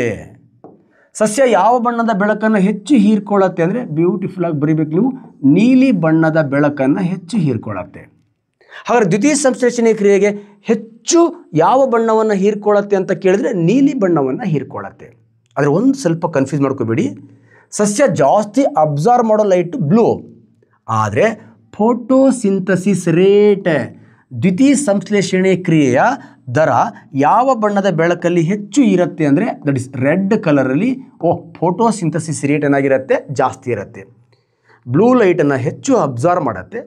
ಅಂದರೆ ಬ್ಯೂಟಿಫುಲ್ ಆಗಿ ಬರೀಬೇಕು ನೀವು, ನೀಲಿ ಬಣ್ಣದ ಬೆಳಕನ್ನು ಹೆಚ್ಚು ಹೀರ್ಕೊಳ್ಳುತ್ತೆ. ಹಾಗಾದರೆ ದ್ವಿತೀಯ ಸಂಶ್ಲೇಷಣೆ ಕ್ರಿಯೆಗೆ ಹೆಚ್ಚು ಯಾವ ಬಣ್ಣವನ್ನು ಹೀರ್ಕೊಳ್ಳುತ್ತೆ ಅಂತ ಕೇಳಿದ್ರೆ ನೀಲಿ ಬಣ್ಣವನ್ನು ಹೀರ್ಕೊಳ್ಳುತ್ತೆ. ಆದರೆ ಒಂದು ಸ್ವಲ್ಪ ಕನ್ಫ್ಯೂಸ್ ಮಾಡ್ಕೋಬೇಡಿ, ಸಸ್ಯ ಜಾಸ್ತಿ ಅಬ್ಸಾರ್ವ್ ಮಾಡೋ ಲೈಟ್ ಬ್ಲೂ, ಆದರೆ ಫೋಟೋಸಿಂಥಸಿಸ್ ರೇಟ್, ದ್ವಿತೀಯ ಸಂಶ್ಲೇಷಣೆ ಕ್ರಿಯೆಯ ದರ ಯಾವ ಬಣ್ಣದ ಬೆಳಕಲ್ಲಿ ಹೆಚ್ಚು ಇರುತ್ತೆ ಅಂದರೆ ದಟ್ ಇಸ್ ರೆಡ್ ಕಲರಲ್ಲಿ. ಫೋಟೋಸಿಂಥಸಿಸ್ ರೇಟ್ ಏನಾಗಿರುತ್ತೆ? ಜಾಸ್ತಿ ಇರುತ್ತೆ. ಬ್ಲೂ ಲೈಟನ್ನು ಹೆಚ್ಚು ಅಬ್ಸಾರ್ವ್ ಮಾಡುತ್ತೆ,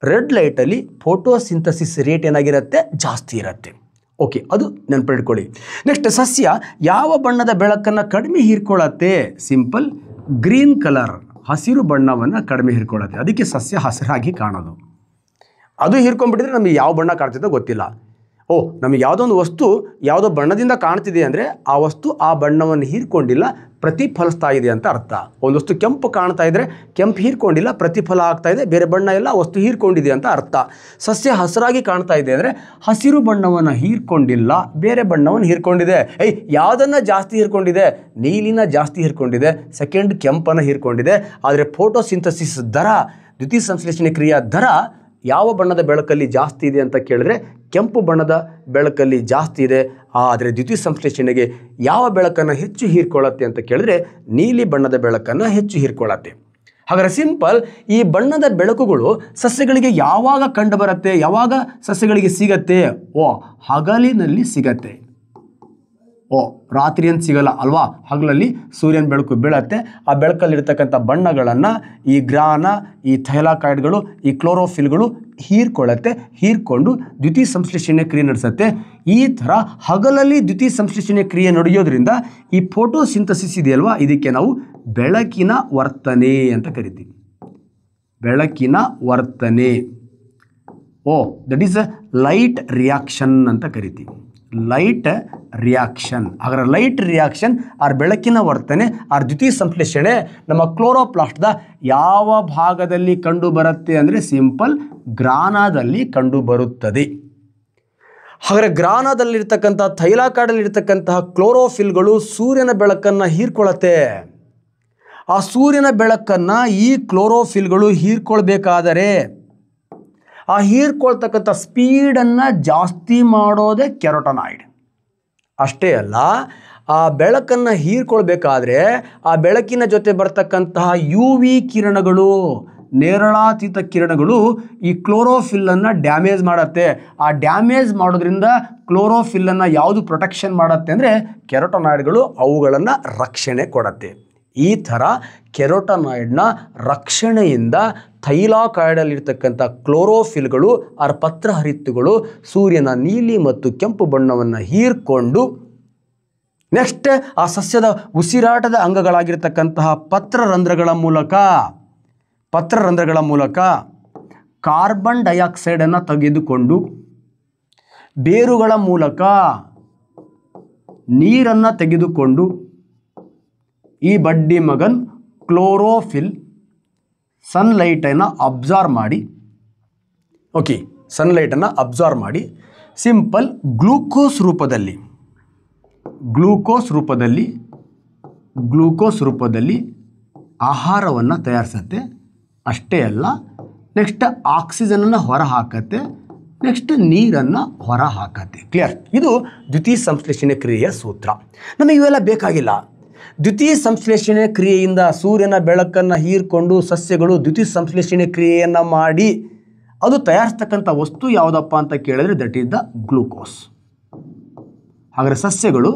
ರೆಡ್ ಲೈಟಲ್ಲಿ ಫೋಟೋಸಿಂಥಸಿಸ್ ರೇಟ್ ಏನಾಗಿರುತ್ತೆ? ಜಾಸ್ತಿ ಇರುತ್ತೆ. ಓಕೆ, ಅದು ನೆನಪಿಟ್ಕೊಳ್ಳಿ. ನೆಕ್ಸ್ಟ್, ಸಸ್ಯ ಯಾವ ಬಣ್ಣದ ಬೆಳಕನ್ನು ಕಡಿಮೆ ಹೀರ್ಕೊಳ್ಳುತ್ತೆ? ಸಿಂಪಲ್, ಗ್ರೀನ್ ಕಲರ್, ಹಸಿರು ಬಣ್ಣವನ್ನು ಕಡಿಮೆ ಹೀರ್ಕೊಳ್ಳುತ್ತೆ. ಅದಕ್ಕೆ ಸಸ್ಯ ಹಸಿರಾಗಿ ಕಾಣೋದು. ಅದು ಹೀರ್ಕೊಂಡ್ಬಿಟ್ಟಿದ್ರೆ ನಮಗೆ ಯಾವ ಬಣ್ಣ ಕಾಣ್ತಿದ್ದೋ ಗೊತ್ತಿಲ್ಲ. ನಮಗೆ ಯಾವುದೋ ಒಂದು ವಸ್ತು ಯಾವುದೋ ಬಣ್ಣದಿಂದ ಕಾಣ್ತಿದೆ ಅಂದರೆ ಆ ವಸ್ತು ಆ ಬಣ್ಣವನ್ನು ಹೀರ್ಕೊಂಡಿಲ್ಲ, ಪ್ರತಿಫಲಿಸ್ತಾ ಇದೆ ಅಂತ ಅರ್ಥ. ಒಂದು ವಸ್ತು ಕೆಂಪು ಕಾಣ್ತಾ ಇದ್ದರೆ ಕೆಂಪು ಹೀರ್ಕೊಂಡಿಲ್ಲ, ಪ್ರತಿಫಲ ಆಗ್ತಾ ಇದೆ, ಬೇರೆ ಬಣ್ಣ ಎಲ್ಲ ವಸ್ತು ಹೀರ್ಕೊಂಡಿದೆ ಅಂತ ಅರ್ಥ. ಸಸ್ಯ ಹಸಿರಾಗಿ ಕಾಣ್ತಾ ಇದೆ ಅಂದರೆ ಹಸಿರು ಬಣ್ಣವನ್ನು ಹೀರ್ಕೊಂಡಿಲ್ಲ, ಬೇರೆ ಬಣ್ಣವನ್ನು ಹೀರ್ಕೊಂಡಿದೆ. ಯಾವುದನ್ನು ಜಾಸ್ತಿ ಹೀರ್ಕೊಂಡಿದೆ? ನೀಲಿನ ಜಾಸ್ತಿ ಹೀರ್ಕೊಂಡಿದೆ, ಸೆಕೆಂಡ್ ಕೆಂಪನ್ನು ಹೀರ್ಕೊಂಡಿದೆ. ಆದರೆ ಫೋಟೋಸಿಂಥಸಿಸ್ ದರ, ದ್ವಿತೀಯ ಸಂಶ್ಲೇಷಣೆ ಕ್ರಿಯೆಯ ದರ ಯಾವ ಬಣ್ಣದ ಬೆಳಕಲ್ಲಿ ಜಾಸ್ತಿ ಇದೆ ಅಂತ ಕೇಳಿದ್ರೆ ಕೆಂಪು ಬಣ್ಣದ ಬೆಳಕಲ್ಲಿ ಜಾಸ್ತಿ ಇದೆ. ಆದರೆ ದ್ವಿತೀಯ ಸಂಶ್ಲೇಷಣೆಗೆ ಯಾವ ಬೆಳಕನ್ನು ಹೆಚ್ಚು ಹೀರ್ಕೊಳ್ಳುತ್ತೆ ಅಂತ ಕೇಳಿದ್ರೆ ನೀಲಿ ಬಣ್ಣದ ಬೆಳಕನ್ನು ಹೆಚ್ಚು ಹೀರ್ಕೊಳ್ಳುತ್ತೆ. ಹಾಗಾದರೆ ಸಿಂಪಲ್, ಈ ಬಣ್ಣದ ಬೆಳಕುಗಳು ಸಸ್ಯಗಳಿಗೆ ಯಾವಾಗ ಕಂಡು ಬರುತ್ತೆ? ಯಾವಾಗ ಸಸ್ಯಗಳಿಗೆ ಸಿಗತ್ತೆ? ಹಗಲಿನಲ್ಲಿ ಸಿಗತ್ತೆ. ರಾತ್ರಿ ಅಂತ ಸಿಗಲ್ಲ ಅಲ್ವಾ? ಹಗಲಲ್ಲಿ ಸೂರ್ಯನ ಬೆಳಕು ಬೀಳತ್ತೆ. ಆ ಬೆಳಕಲ್ಲಿರ್ತಕ್ಕಂಥ ಬಣ್ಣಗಳನ್ನು ಈ ಗ್ರಾನ, ಈ ಥೈಲಾಕಾಯ್ಡ್ಗಳು, ಈ ಕ್ಲೋರೋಫಿಲ್ಗಳು ಹೀರ್ಕೊಳ್ಳುತ್ತೆ. ಹೀರ್ಕೊಂಡು ದ್ವಿತೀಯ ಸಂಶ್ಲೇಷಣೆ ಕ್ರಿಯೆ ನಡೆಸುತ್ತೆ. ಈ ಥರ ಹಗಲಲ್ಲಿ ದ್ಯುತಿ ಸಂಶ್ಲೇಷಣೆ ಕ್ರಿಯೆ ನಡೆಯೋದ್ರಿಂದ ಈ ಫೋಟೋಸಿಂಥಸಿಸ್ ಇದೆಯಲ್ವಾ, ಇದಕ್ಕೆ ನಾವು ಬೆಳಕಿನ ವರ್ತನೆ ಅಂತ ಕರಿತೀವಿ. ಬೆಳಕಿನ ವರ್ತನೆ, ದಟ್ ಈಸ್ ಲೈಟ್ ರಿಯಾಕ್ಷನ್ ಅಂತ ಕರಿತೀವಿ. Light reaction. ಹಾಗಾದ್ರೆ ಲೈಟ್ ರಿಯಾಕ್ಷನ್ ಆರ್ ಬೆಳಕಿನ ವರ್ತನೆ ಆರ್ ದ್ಯುತಿ ಸಂಶ್ಲೇಷಣೆ ನಮ್ಮ ಕ್ಲೋರೋಪ್ಲಾಸ್ಟ್ದ ಯಾವ ಭಾಗದಲ್ಲಿ ಕಂಡು ಬರುತ್ತೆ ಅಂದರೆ ಸಿಂಪಲ್ ಗ್ರಾನದಲ್ಲಿ ಕಂಡು ಬರುತ್ತದೆ. ಹಾಗಾದರೆ ಗ್ರಾನದಲ್ಲಿರ್ತಕ್ಕಂಥ ಥೈಲಾಕಾಯ್ಡಲ್ಲಿರ್ತಕ್ಕಂತಹ ಕ್ಲೋರೋಫಿಲ್ಗಳು ಸೂರ್ಯನ ಬೆಳಕನ್ನು ಹೀರ್ಕೊಳ್ಳುತ್ತೆ. ಆ ಸೂರ್ಯನ ಬೆಳಕನ್ನು ಈ ಕ್ಲೋರೋಫಿಲ್ಗಳು ಹೀರ್ಕೊಳ್ಬೇಕಾದರೆ ಆ ಹೀರ್ಕೊಳ್ತಕ್ಕಂಥ ಸ್ಪೀಡನ್ನು ಜಾಸ್ತಿ ಮಾಡೋದೇ ಕೆರೋಟನಾಯ್ಡ್. ಅಷ್ಟೇ ಅಲ್ಲ, ಆ ಬೆಳಕನ್ನು ಹೀರ್ಕೊಳ್ಬೇಕಾದ್ರೆ ಆ ಬೆಳಕಿನ ಜೊತೆ ಬರ್ತಕ್ಕಂತಹ UV ಕಿರಣಗಳು, ನೇರಳಾತೀತ ಕಿರಣಗಳು ಈ ಕ್ಲೋರೋಫಿಲ್ಲನ್ನು ಡ್ಯಾಮೇಜ್ ಮಾಡುತ್ತೆ. ಆ ಡ್ಯಾಮೇಜ್ ಮಾಡೋದ್ರಿಂದ ಕ್ಲೋರೋಫಿಲ್ಲನ್ನು ಯಾವುದು ಪ್ರೊಟೆಕ್ಷನ್ ಮಾಡುತ್ತೆ ಅಂದರೆ ಕೆರೋಟನಾಯ್ಡ್ಗಳು ಅವುಗಳನ್ನು ರಕ್ಷಣೆ ಕೊಡುತ್ತೆ. ಈ ಥರ ಕೆರೋಟನಾಯ್ಡ್ನ ರಕ್ಷಣೆಯಿಂದ ಥೈಲಾಕಾಯ್ಡಲ್ಲಿರ್ತಕ್ಕಂಥ ಕ್ಲೋರೋಫಿಲ್ಗಳು ಆರ್ ಪತ್ರಹರಿತ್ತುಗಳು ಸೂರ್ಯನ ನೀಲಿ ಮತ್ತು ಕೆಂಪು ಬಣ್ಣವನ್ನು ಹೀರ್ಕೊಂಡು ನೆಕ್ಸ್ಟ್ ಆ ಸಸ್ಯದ ಉಸಿರಾಟದ ಅಂಗಗಳಾಗಿರ್ತಕ್ಕಂತಹ ಪತ್ರರಂಧ್ರಗಳ ಮೂಲಕ ಕಾರ್ಬನ್ ಡೈಆಕ್ಸೈಡನ್ನು ತೆಗೆದುಕೊಂಡು ಬೇರುಗಳ ಮೂಲಕ ನೀರನ್ನು ತೆಗೆದುಕೊಂಡು ಈ ಬಡ್ಡಿ ಮಗನ್ ಕ್ಲೋರೋಫಿಲ್ ಸನ್ಲೈಟನ್ನು ಅಬ್ಸಾರ್ವ್ ಮಾಡಿ ಸಿಂಪಲ್ ಗ್ಲೂಕೋಸ್ ರೂಪದಲ್ಲಿ ಆಹಾರವನ್ನು ತಯಾರಿಸುತ್ತೆ. ಅಷ್ಟೇ ಅಲ್ಲ, ನೆಕ್ಸ್ಟ್ ಆಕ್ಸಿಜನನ್ನು ಹೊರ ಹಾಕತ್ತೆ, ನೆಕ್ಸ್ಟ್ ನೀರನ್ನು ಹೊರ ಹಾಕತ್ತೆ. ಕ್ಲಿಯರ್? ಇದು ದ್ಯುತಿ ಸಂಶ್ಲೇಷಣೆ ಕ್ರಿಯೆಯ ಸೂತ್ರ. ನಮಗೆ ಇವೆಲ್ಲ ಬೇಕಾಗಿಲ್ಲ. ದ್ಯುತಿ ಸಂಶ್ಲೇಷಣೆ ಕ್ರಿಯೆಯಿಂದ ಸೂರ್ಯನ ಬೆಳಕನ್ನು ಹೀರ್ಕೊಂಡು ಸಸ್ಯಗಳು ದ್ಯುತಿ ಸಂಶ್ಲೇಷಣೆ ಕ್ರಿಯೆಯನ್ನು ಮಾಡಿ ಅದು ತಯಾರಿಸ್ತಕ್ಕಂಥ ವಸ್ತು ಯಾವುದಪ್ಪ ಅಂತ ಕೇಳಿದ್ರೆ ದಟ್ ಈಸ್ ದ ಗ್ಲೂಕೋಸ್. ಹಾಗಾದರೆ ಸಸ್ಯಗಳು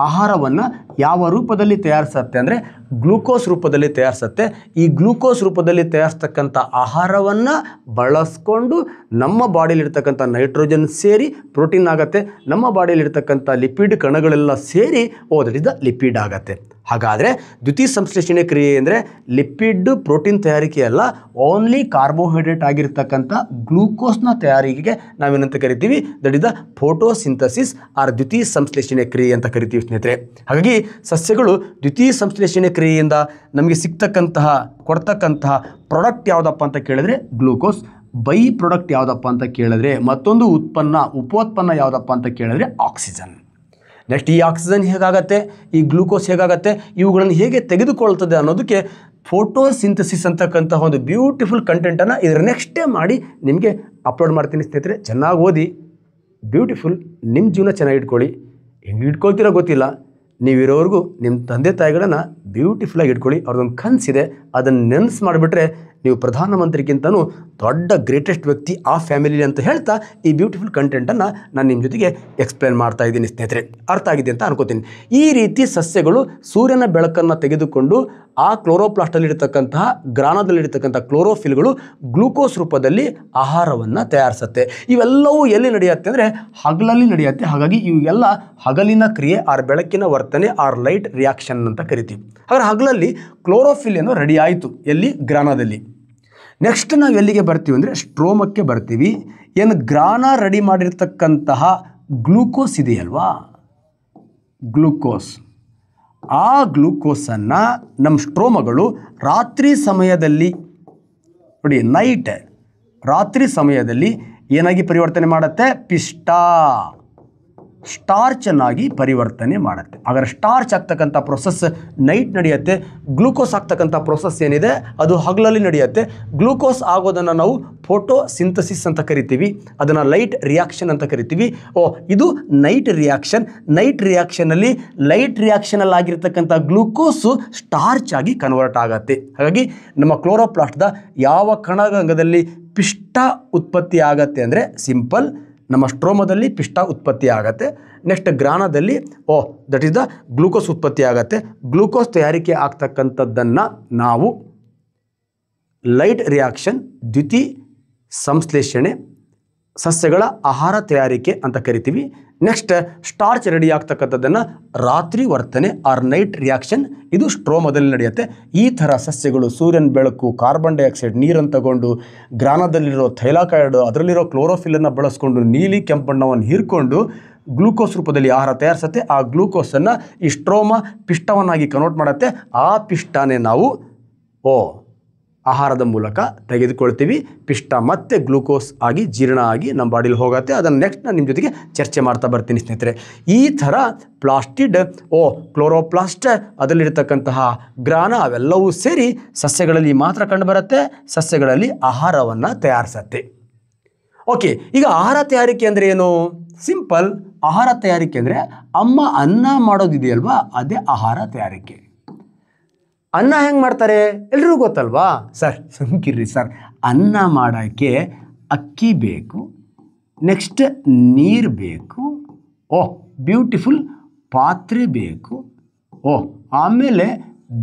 ಆಹಾರವನ್ನು ಯಾವ ರೂಪದಲ್ಲಿ ತಯಾರಿಸುತ್ತೆ ಅಂದರೆ ಗ್ಲೂಕೋಸ್ ರೂಪದಲ್ಲಿ ತಯಾರಿಸುತ್ತೆ. ಈ ಗ್ಲೂಕೋಸ್ ರೂಪದಲ್ಲಿ ತಯಾರಿಸ್ತಕ್ಕಂಥ ಆಹಾರವನ್ನು ಬಳಸ್ಕೊಂಡು ನಮ್ಮ ಬಾಡಿಯಲ್ಲಿರ್ತಕ್ಕಂಥ ನೈಟ್ರೋಜನ್ ಸೇರಿ ಪ್ರೋಟೀನ್ ಆಗುತ್ತೆ. ನಮ್ಮ ಬಾಡಿಯಲ್ಲಿರ್ತಕ್ಕಂಥ ಲಿಪಿಡ್ ಕಣಗಳೆಲ್ಲ ಸೇರಿ ದಟ್ ಇಸ್ ದ ಲಿಪಿಡ್ ಆಗುತ್ತೆ. ಹಾಗಾದರೆ ದ್ಯುತಿ ಸಂಶ್ಲೇಷಣೆ ಕ್ರಿಯೆ ಅಂದರೆ ಲಿಪಿಡ್ ಪ್ರೋಟೀನ್ ತಯಾರಿಕೆ ಅಲ್ಲ, ಓನ್ಲಿ ಕಾರ್ಬೋಹೈಡ್ರೇಟ್ ಆಗಿರ್ತಕ್ಕಂಥ ಗ್ಲೂಕೋಸ್ನ ತಯಾರಿಕೆಗೆ ನಾವೇನಂತ ಕರಿತೀವಿ, that is the photosynthesis or ದ್ಯುತಿ ಸಂಶ್ಲೇಷಣೆ ಕ್ರಿಯೆ ಅಂತ ಕರಿತೀವಿ ಸ್ನೇಹಿತರೆ. ಹಾಗಾಗಿ ಸಸ್ಯಗಳು ದ್ಯುತಿ ಸಂಶ್ಲೇಷಣೆ ಕ್ರಿಯೆಯಿಂದ ನಮಗೆ ಕೊಡ್ತಕ್ಕಂತಹ ಪ್ರಾಡಕ್ಟ್ ಯಾವುದಪ್ಪ ಅಂತ ಕೇಳಿದ್ರೆ ಗ್ಲೂಕೋಸ್. ಬೈ ಪ್ರಾಡಕ್ಟ್ ಯಾವುದಪ್ಪ ಅಂತ ಕೇಳಿದ್ರೆ ಮತ್ತೊಂದು ಉಪೋತ್ಪನ್ನ ಯಾವುದಪ್ಪ ಅಂತ ಕೇಳಿದ್ರೆ ಆಕ್ಸಿಜನ್. ನೆಕ್ಸ್ಟ್ ಈ ಆಕ್ಸಿಜನ್ ಹೇಗಾಗತ್ತೆ, ಈ ಗ್ಲೂಕೋಸ್ ಹೇಗಾಗತ್ತೆ, ಇವುಗಳನ್ನು ಹೇಗೆ ತೆಗೆದುಕೊಳ್ತದೆ ಅನ್ನೋದಕ್ಕೆ ಫೋಟೋಸಿಂಥಸಿಸ್ ಅಂತಕ್ಕಂತಹ ಒಂದು ಬ್ಯೂಟಿಫುಲ್ ಕಂಟೆಂಟನ್ನು ಇದರ ನೆಕ್ಸ್ಟೇ ಮಾಡಿ ನಿಮಗೆ ಅಪ್ಲೋಡ್ ಮಾಡ್ತೀನಿ ಸ್ನೇಹಿತರೆ. ಚೆನ್ನಾಗಿ ಓದಿ, ಬ್ಯೂಟಿಫುಲ್ ನಿಮ್ಮ ಜೀವನ ಚೆನ್ನಾಗಿ ಇಟ್ಕೊಳ್ಳಿ. ಹೆಂಗೆ ಇಟ್ಕೊಳ್ತೀರೋ ಗೊತ್ತಿಲ್ಲ, ನೀವಿರೋವರೆಗೂ ನಿಮ್ಮ ತಂದೆ ತಾಯಿಗಳನ್ನು ಬ್ಯೂಟಿಫುಲ್ಲಾಗಿ ಇಟ್ಕೊಳ್ಳಿ. ಅವ್ರದ್ದೊಂದು ಕನಸಿದೆ, ಅದನ್ನು ನೆನಸು ಮಾಡಿಬಿಟ್ರೆ ನೀವು ಪ್ರಧಾನಮಂತ್ರಿಗಿಂತನೂ ದೊಡ್ಡ ಗ್ರೇಟೆಸ್ಟ್ ವ್ಯಕ್ತಿ ಆ ಫ್ಯಾಮಿಲಿ ಅಂತ ಹೇಳ್ತಾ ಈ ಬ್ಯೂಟಿಫುಲ್ ಕಂಟೆಂಟನ್ನು ನಾನು ನಿಮ್ಮ ಜೊತೆಗೆ ಎಕ್ಸ್ಪ್ಲೇನ್ ಮಾಡ್ತಾ ಇದ್ದೀನಿ ಸ್ನೇಹಿತರೆ. ಅರ್ಥ ಆಗಿದೆ ಅಂತ ಅನ್ಕೋತೀನಿ. ಈ ರೀತಿ ಸಸ್ಯಗಳು ಸೂರ್ಯನ ಬೆಳಕನ್ನು ತೆಗೆದುಕೊಂಡು ಆ ಕ್ಲೋರೋಪ್ಲಾಸ್ಟಲ್ಲಿರ್ತಕ್ಕಂತಹ ಗ್ರಾನದಲ್ಲಿರ್ತಕ್ಕಂಥ ಕ್ಲೋರೋಫಿಲ್ಗಳು ಗ್ಲೂಕೋಸ್ ರೂಪದಲ್ಲಿ ಆಹಾರವನ್ನು ತಯಾರಿಸುತ್ತೆ. ಇವೆಲ್ಲವೂ ಎಲ್ಲಿ ನಡೆಯುತ್ತೆ ಅಂದರೆ ಹಗಲಲ್ಲಿ ನಡೆಯುತ್ತೆ. ಹಾಗಾಗಿ ಇವೆಲ್ಲ ಹಗಲಿನ ಕ್ರಿಯೆ ಆರ್ ಬೆಳಕಿನ ವರ್ತನೆ ಆರ್ ಲೈಟ್ ರಿಯಾಕ್ಷನ್ ಅಂತ ಕರಿತೀವಿ. ಹಾಗಾದ್ರೆ ಹಗಲಲ್ಲಿ ಕ್ಲೋರೋಫಿಲ್ ಏನೋ ರೆಡಿ ಆಯಿತು, ಎಲ್ಲಿ ಗ್ರಾನದಲ್ಲಿ. ನೆಕ್ಸ್ಟ್ ನಾವು ಎಲ್ಲಿಗೆ ಬರ್ತೀವಿ ಅಂದರೆ ಸ್ಟ್ರೋಮಕ್ಕೆ ಬರ್ತೀವಿ. ಏನು ಗ್ರಾನ ರೆಡಿ ಮಾಡಿರ್ತಕ್ಕಂತಹ ಗ್ಲೂಕೋಸ್ ಇದೆಯಲ್ವಾ, ಗ್ಲೂಕೋಸ್, ಆ ಗ್ಲೂಕೋಸನ್ನು ನಮ್ಮ ಸ್ಟ್ರೋಮಗಳು ರಾತ್ರಿ ಸಮಯದಲ್ಲಿ ನೋಡಿ, ರಾತ್ರಿ ಸಮಯದಲ್ಲಿ ಏನಾಗಿ ಪರಿವರ್ತನೆ ಮಾಡುತ್ತೆ, ಸ್ಟಾರ್ಚನ್ನಾಗಿ ಪರಿವರ್ತನೆ ಮಾಡುತ್ತೆ. ಹಾಗಾದ್ರೆ ಸ್ಟಾರ್ಚ್ ಆಗ್ತಕ್ಕಂಥ ಪ್ರೊಸೆಸ್ ನೈಟ್ ನಡೆಯುತ್ತೆ. ಗ್ಲೂಕೋಸ್ ಆಗ್ತಕ್ಕಂಥ ಪ್ರೊಸೆಸ್ ಏನಿದೆ ಅದು ಹಗಲಲ್ಲಿ ನಡೆಯುತ್ತೆ. ಗ್ಲೂಕೋಸ್ ಆಗೋದನ್ನು ನಾವು ಫೋಟೋಸಿಂಥಸಿಸ್ ಅಂತ ಕರಿತೀವಿ, ಅದನ್ನು ಲೈಟ್ ರಿಯಾಕ್ಷನ್ ಅಂತ ಕರಿತೀವಿ. ಇದು ನೈಟ್ ರಿಯಾಕ್ಷನ್. ನೈಟ್ ರಿಯಾಕ್ಷನಲ್ಲಿ ಆಗಿರ್ತಕ್ಕಂಥ ಗ್ಲೂಕೋಸು ಸ್ಟಾರ್ಚ್ ಆಗಿ ಕನ್ವರ್ಟ್ ಆಗುತ್ತೆ. ಹಾಗಾಗಿ ನಮ್ಮ ಕ್ಲೋರೋಪ್ಲಾಸ್ಟ್ದ ಯಾವ ಕಣಗಂಗದಲ್ಲಿ ಪಿಷ್ಟ ಉತ್ಪತ್ತಿ ಆಗತ್ತೆ ಅಂದರೆ ಸಿಂಪಲ್ ನಮ್ಮ ಸ್ಟ್ರೋಮದಲ್ಲಿ ಪಿಷ್ಟ ಉತ್ಪತ್ತಿ ಆಗುತ್ತೆ. ನೆಕ್ಸ್ಟ್ ಗ್ರಾನದಲ್ಲಿ ದಟ್ ಈಸ್ ದ ಗ್ಲೂಕೋಸ್ ಉತ್ಪತ್ತಿ ಆಗುತ್ತೆ. ಗ್ಲೂಕೋಸ್ ತಯಾರಿಕೆ ಆಗ್ತಕ್ಕಂಥದ್ದನ್ನು ನಾವು ಲೈಟ್ ರಿಯಾಕ್ಷನ್, ದ್ಯುತಿ ಸಂಶ್ಲೇಷಣೆ ಸಸ್ಯಗಳ ಆಹಾರ ತಯಾರಿಕೆ ಅಂತ ಕರಿತೀವಿ. ನೆಕ್ಸ್ಟ್ ಸ್ಟಾರ್ಚ್ ರೆಡಿ ಆಗ್ತಕ್ಕಂಥದ್ದನ್ನು ರಾತ್ರಿ ವರ್ತನೆ ಆರ್ ನೈಟ್ ರಿಯಾಕ್ಷನ್, ಇದು ಸ್ಟ್ರೋಮದಲ್ಲಿ ನಡೆಯುತ್ತೆ. ಈ ಥರ ಸಸ್ಯಗಳು ಸೂರ್ಯನ ಬೆಳಕು, ಕಾರ್ಬನ್ ಡೈಆಕ್ಸೈಡ್, ನೀರನ್ನು ತಗೊಂಡು ಗ್ರಾನದಲ್ಲಿರೋ ಥೈಲಾಕಾಯ್ಡ್, ಅದರಲ್ಲಿರೋ ಕ್ಲೋರೋಫಿಲನ್ನು ಬಳಸ್ಕೊಂಡು ನೀಲಿ ಕೆಂಪು ಬಣ್ಣವನ್ನು ಹೀರ್ಕೊಂಡು ಗ್ಲೂಕೋಸ್ ರೂಪದಲ್ಲಿ ಆಹಾರ ತಯಾರಿಸುತ್ತೆ. ಆ ಗ್ಲೂಕೋಸನ್ನು ಈ ಸ್ಟ್ರೋಮ ಪಿಷ್ಟವನ್ನಾಗಿ ಕನ್ವರ್ಟ್ ಮಾಡುತ್ತೆ. ಆ ಪಿಷ್ಟನೇ ನಾವು ಆಹಾರದ ಮೂಲಕ ತೆಗೆದುಕೊಳ್ತೀವಿ. ಪಿಷ್ಟ ಮತ್ತೆ ಗ್ಲೂಕೋಸ್ ಆಗಿ ಜೀರ್ಣ ಆಗಿ ನಮ್ಮ ಬಾಡಿಲಿ ಹೋಗುತ್ತೆ. ಅದನ್ನು ನೆಕ್ಸ್ಟ್ ನಾನು ನಿಮ್ಮ ಜೊತೆಗೆ ಚರ್ಚೆ ಮಾಡ್ತಾ ಬರ್ತೀನಿ ಸ್ನೇಹಿತರೆ. ಈ ಥರ ಪ್ಲಾಸ್ಟಿಡ್, ಕ್ಲೋರೋಪ್ಲಾಸ್ಟ್, ಅದರಲ್ಲಿರ್ತಕ್ಕಂತಹ ಗ್ರಾನ ಅವೆಲ್ಲವೂ ಸೇರಿ ಸಸ್ಯಗಳಲ್ಲಿ ಮಾತ್ರ ಕಂಡುಬರುತ್ತೆ. ಸಸ್ಯಗಳಲ್ಲಿ ಆಹಾರವನ್ನು ತಯಾರಿಸುತ್ತೆ. ಓಕೆ, ಈಗ ಆಹಾರ ತಯಾರಿಕೆ ಅಂದರೆ ಏನು? ಸಿಂಪಲ್. ಆಹಾರ ತಯಾರಿಕೆ ಅಂದರೆ ಅಮ್ಮ ಅನ್ನ ಮಾಡೋದಿದೆಯಲ್ವಾ, ಅದೇ ಆಹಾರ ತಯಾರಿಕೆ. ಅನ್ನ ಹೆಂಗೆ ಮಾಡ್ತಾರೆ ಎಲ್ರಿಗೂ ಗೊತ್ತಲ್ವಾ? ಸರ್ ಸುಮ್ಕಿರ್ರಿ ಸರ್, ಅನ್ನ ಮಾಡೋಕ್ಕೆ ಅಕ್ಕಿ ಬೇಕು, ನೆಕ್ಸ್ಟ್ ನೀರು ಬೇಕು, ಬ್ಯೂಟಿಫುಲ್ ಪಾತ್ರೆ ಬೇಕು, ಆಮೇಲೆ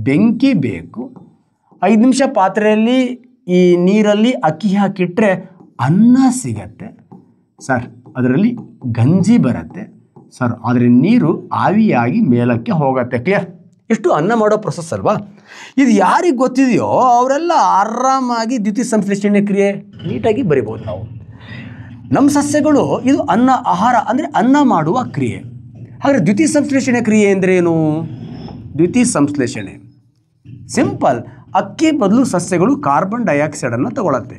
ಬೆಂಕಿ ಬೇಕು. 5 ನಿಮಿಷ ಪಾತ್ರೆಯಲ್ಲಿ ಈ ನೀರಲ್ಲಿ ಅಕ್ಕಿ ಹಾಕಿಟ್ರೆ ಅನ್ನ ಸಿಗತ್ತೆ ಸರ್. ಅದರಲ್ಲಿ ಗಂಜಿ ಬರುತ್ತೆ ಸರ್, ಆದರೆ ನೀರು ಆವಿಯಾಗಿ ಮೇಲಕ್ಕೆ ಹೋಗುತ್ತೆ. ಕ್ಲಿಯರ್? ಇಷ್ಟು ಅನ್ನ ಮಾಡೋ ಪ್ರೊಸೆಸ್ ಅಲ್ವಾ? ಇದು ಯಾರಿಗೆ ಗೊತ್ತಿದೆಯೋ ಅವರೆಲ್ಲ ಆರಾಮಾಗಿ ದ್ಯುತಿ ಸಂಶ್ಲೇಷಣೆ ಕ್ರಿಯೆ ನೀಟಾಗಿ ಬರಿಬೋದು ನಾವು. ನಮ್ಮ ಸಸ್ಯಗಳು ಇದು ಅನ್ನ, ಆಹಾರ ಅಂದರೆ ಅನ್ನ ಮಾಡುವ ಕ್ರಿಯೆ. ಹಾಗಾದರೆ ದ್ಯುತಿ ಸಂಶ್ಲೇಷಣೆ ಕ್ರಿಯೆ ಅಂದರೆ ಏನು? ದ್ಯುತಿ ಸಂಶ್ಲೇಷಣೆ ಸಿಂಪಲ್. ಅಕ್ಕಿ ಬದಲು ಸಸ್ಯಗಳು ಕಾರ್ಬನ್ ಡೈಆಕ್ಸೈಡನ್ನು ತಗೊಳತ್ತೆ.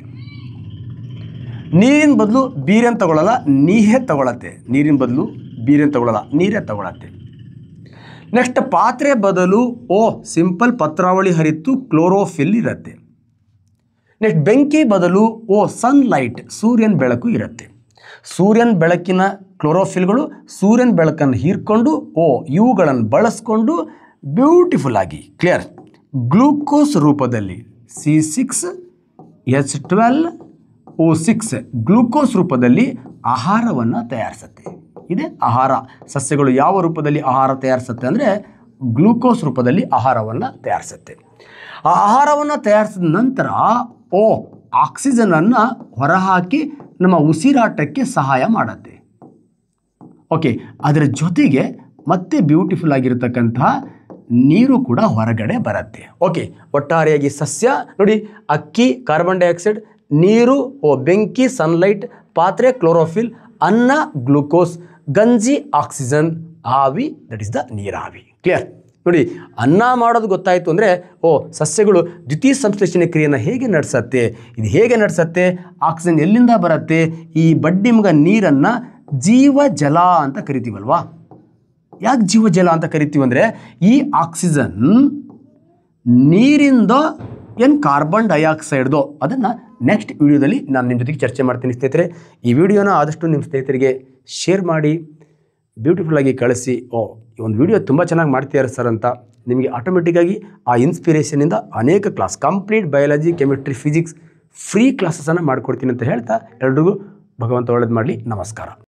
ನೀರಿನ ಬದಲು ಬೀರನ್ನು ತಗೊಳ್ಳಲ್ಲ, ನೀರೇ ತಗೊಳತ್ತೆ. ನೀರಿನ ಬದಲು ಬೀರನ್ನು ತಗೊಳ್ಳಲ್ಲ, ನೀರೇ ತಗೊಳತ್ತೆ. ನೆಕ್ಸ್ಟ್ ಪಾತ್ರೆ ಬದಲು ಸಿಂಪಲ್ ಪತ್ರಾವಳಿ ಹರಿತು ಕ್ಲೋರೋಫಿಲ್ ಇರುತ್ತೆ. ನೆಕ್ಸ್ಟ್ ಬೆಂಕಿ ಬದಲು ಸನ್ಲೈಟ್, ಸೂರ್ಯನ ಬೆಳಕು ಇರುತ್ತೆ. ಸೂರ್ಯನ ಬೆಳಕಿನ ಕ್ಲೋರೋಫಿಲ್ಗಳು ಸೂರ್ಯನ ಬೆಳಕನ್ನು ಹೀರ್ಕೊಂಡು ಇವುಗಳನ್ನು ಬಳಸ್ಕೊಂಡು ಬ್ಯೂಟಿಫುಲ್ ಆಗಿ ಕ್ಲಿಯರ್ ಗ್ಲೂಕೋಸ್ ರೂಪದಲ್ಲಿ C6H12O6 ಗ್ಲೂಕೋಸ್ ರೂಪದಲ್ಲಿ ಆಹಾರವನ್ನು ತಯಾರಿಸುತ್ತೆ. ಇದೆ ಆಹಾರ. ಸಸ್ಯಗಳು ಯಾವ ರೂಪದಲ್ಲಿ ಆಹಾರ ತಯಾರಿಸುತ್ತೆ ಅಂದರೆ ಗ್ಲೂಕೋಸ್ ರೂಪದಲ್ಲಿ ಆಹಾರವನ್ನು ತಯಾರಿಸುತ್ತೆ. ಆ ಆಹಾರವನ್ನು ತಯಾರಿಸಿದ ನಂತರ ಆಕ್ಸಿಜನನ್ನು ಹೊರಹಾಕಿ ನಮ್ಮ ಉಸಿರಾಟಕ್ಕೆ ಸಹಾಯ ಮಾಡುತ್ತೆ. ಓಕೆ, ಅದರ ಜೊತೆಗೆ ಮತ್ತೆ ಬ್ಯೂಟಿಫುಲ್ ಆಗಿರತಕ್ಕಂತಹ ನೀರು ಕೂಡ ಹೊರಗಡೆ ಬರುತ್ತೆ. ಓಕೆ, ಒಟ್ಟಾರೆಯಾಗಿ ಸಸ್ಯ ನೋಡಿ, ಅಕ್ಕಿ ಕಾರ್ಬನ್ ಡೈಆಕ್ಸೈಡ್, ನೀರು ಬೆಂಕಿ ಸನ್ಲೈಟ್, ಪಾತ್ರೆ ಕ್ಲೋರೋಫಿಲ್, ಅನ್ನ ಗ್ಲೂಕೋಸ್, ಗಂಜಿ ಆಕ್ಸಿಜನ್, ಆವಿ ದಟ್ ಇಸ್ ದ ನೀರಾವಿ. ಕ್ಲಿಯರ್? ನೋಡಿ, ಅನ್ನ ಮಾಡೋದು ಗೊತ್ತಾಯಿತು ಅಂದರೆ ಸಸ್ಯಗಳು ದ್ಯುತಿ ಸಂಶ್ಲೇಷಣೆ ಕ್ರಿಯೆಯನ್ನು ಹೇಗೆ ನಡೆಸುತ್ತೆ, ಇದು ಹೇಗೆ ನಡೆಸುತ್ತೆ, ಆಕ್ಸಿಜನ್ ಎಲ್ಲಿಂದ ಬರುತ್ತೆ, ಈ ಬಡ್ಡಿಮಗ ನೀರನ್ನು ಜೀವಜಲ ಅಂತ ಕರಿತೀವಲ್ವಾ. ಯಾಕೆ ಜೀವಜಲ ಅಂತ ಕರಿತೀವಿ ಅಂದರೆ ಈ ಆಕ್ಸಿಜನ್ ನೀರಿಂದ ಏನು ಕಾರ್ಬನ್ ಡೈಆಕ್ಸೈಡ್ದೋ ಅದನ್ನು ನೆಕ್ಸ್ಟ್ ವಿಡಿಯೋದಲ್ಲಿ ನಾನು ನಿಮ್ಮ ಜೊತೆಗೆ ಚರ್ಚೆ ಮಾಡ್ತೀನಿ ಸ್ನೇಹಿತರೆ. ಈ ವಿಡಿಯೋನ ಆದಷ್ಟು ನಿಮ್ಮ ಸ್ನೇಹಿತರಿಗೆ ಶೇರ್ ಮಾಡಿ, ಬ್ಯೂಟಿಫುಲ್ಲಾಗಿ ಕಳಿಸಿ. ಈ ಒಂದು ವಿಡಿಯೋ ತುಂಬ ಚೆನ್ನಾಗಿ ಮಾಡ್ತೀರಾ ಸರ್ ಅಂತ ನಿಮಗೆ ಆಟೋಮೆಟಿಕ್ಕಾಗಿ ಆ ಇನ್ಸ್ಪಿರೇಷನಿಂದ ಅನೇಕ class, complete biology, chemistry, physics free ಕ್ಲಾಸಸನ್ನು ಮಾಡಿಕೊಡ್ತೀನಿ ಅಂತ ಹೇಳ್ತಾ ಎಲ್ರಿಗೂ ಭಗವಂತ ಒಳ್ಳೇದು ಮಾಡಲಿ. ನಮಸ್ಕಾರ.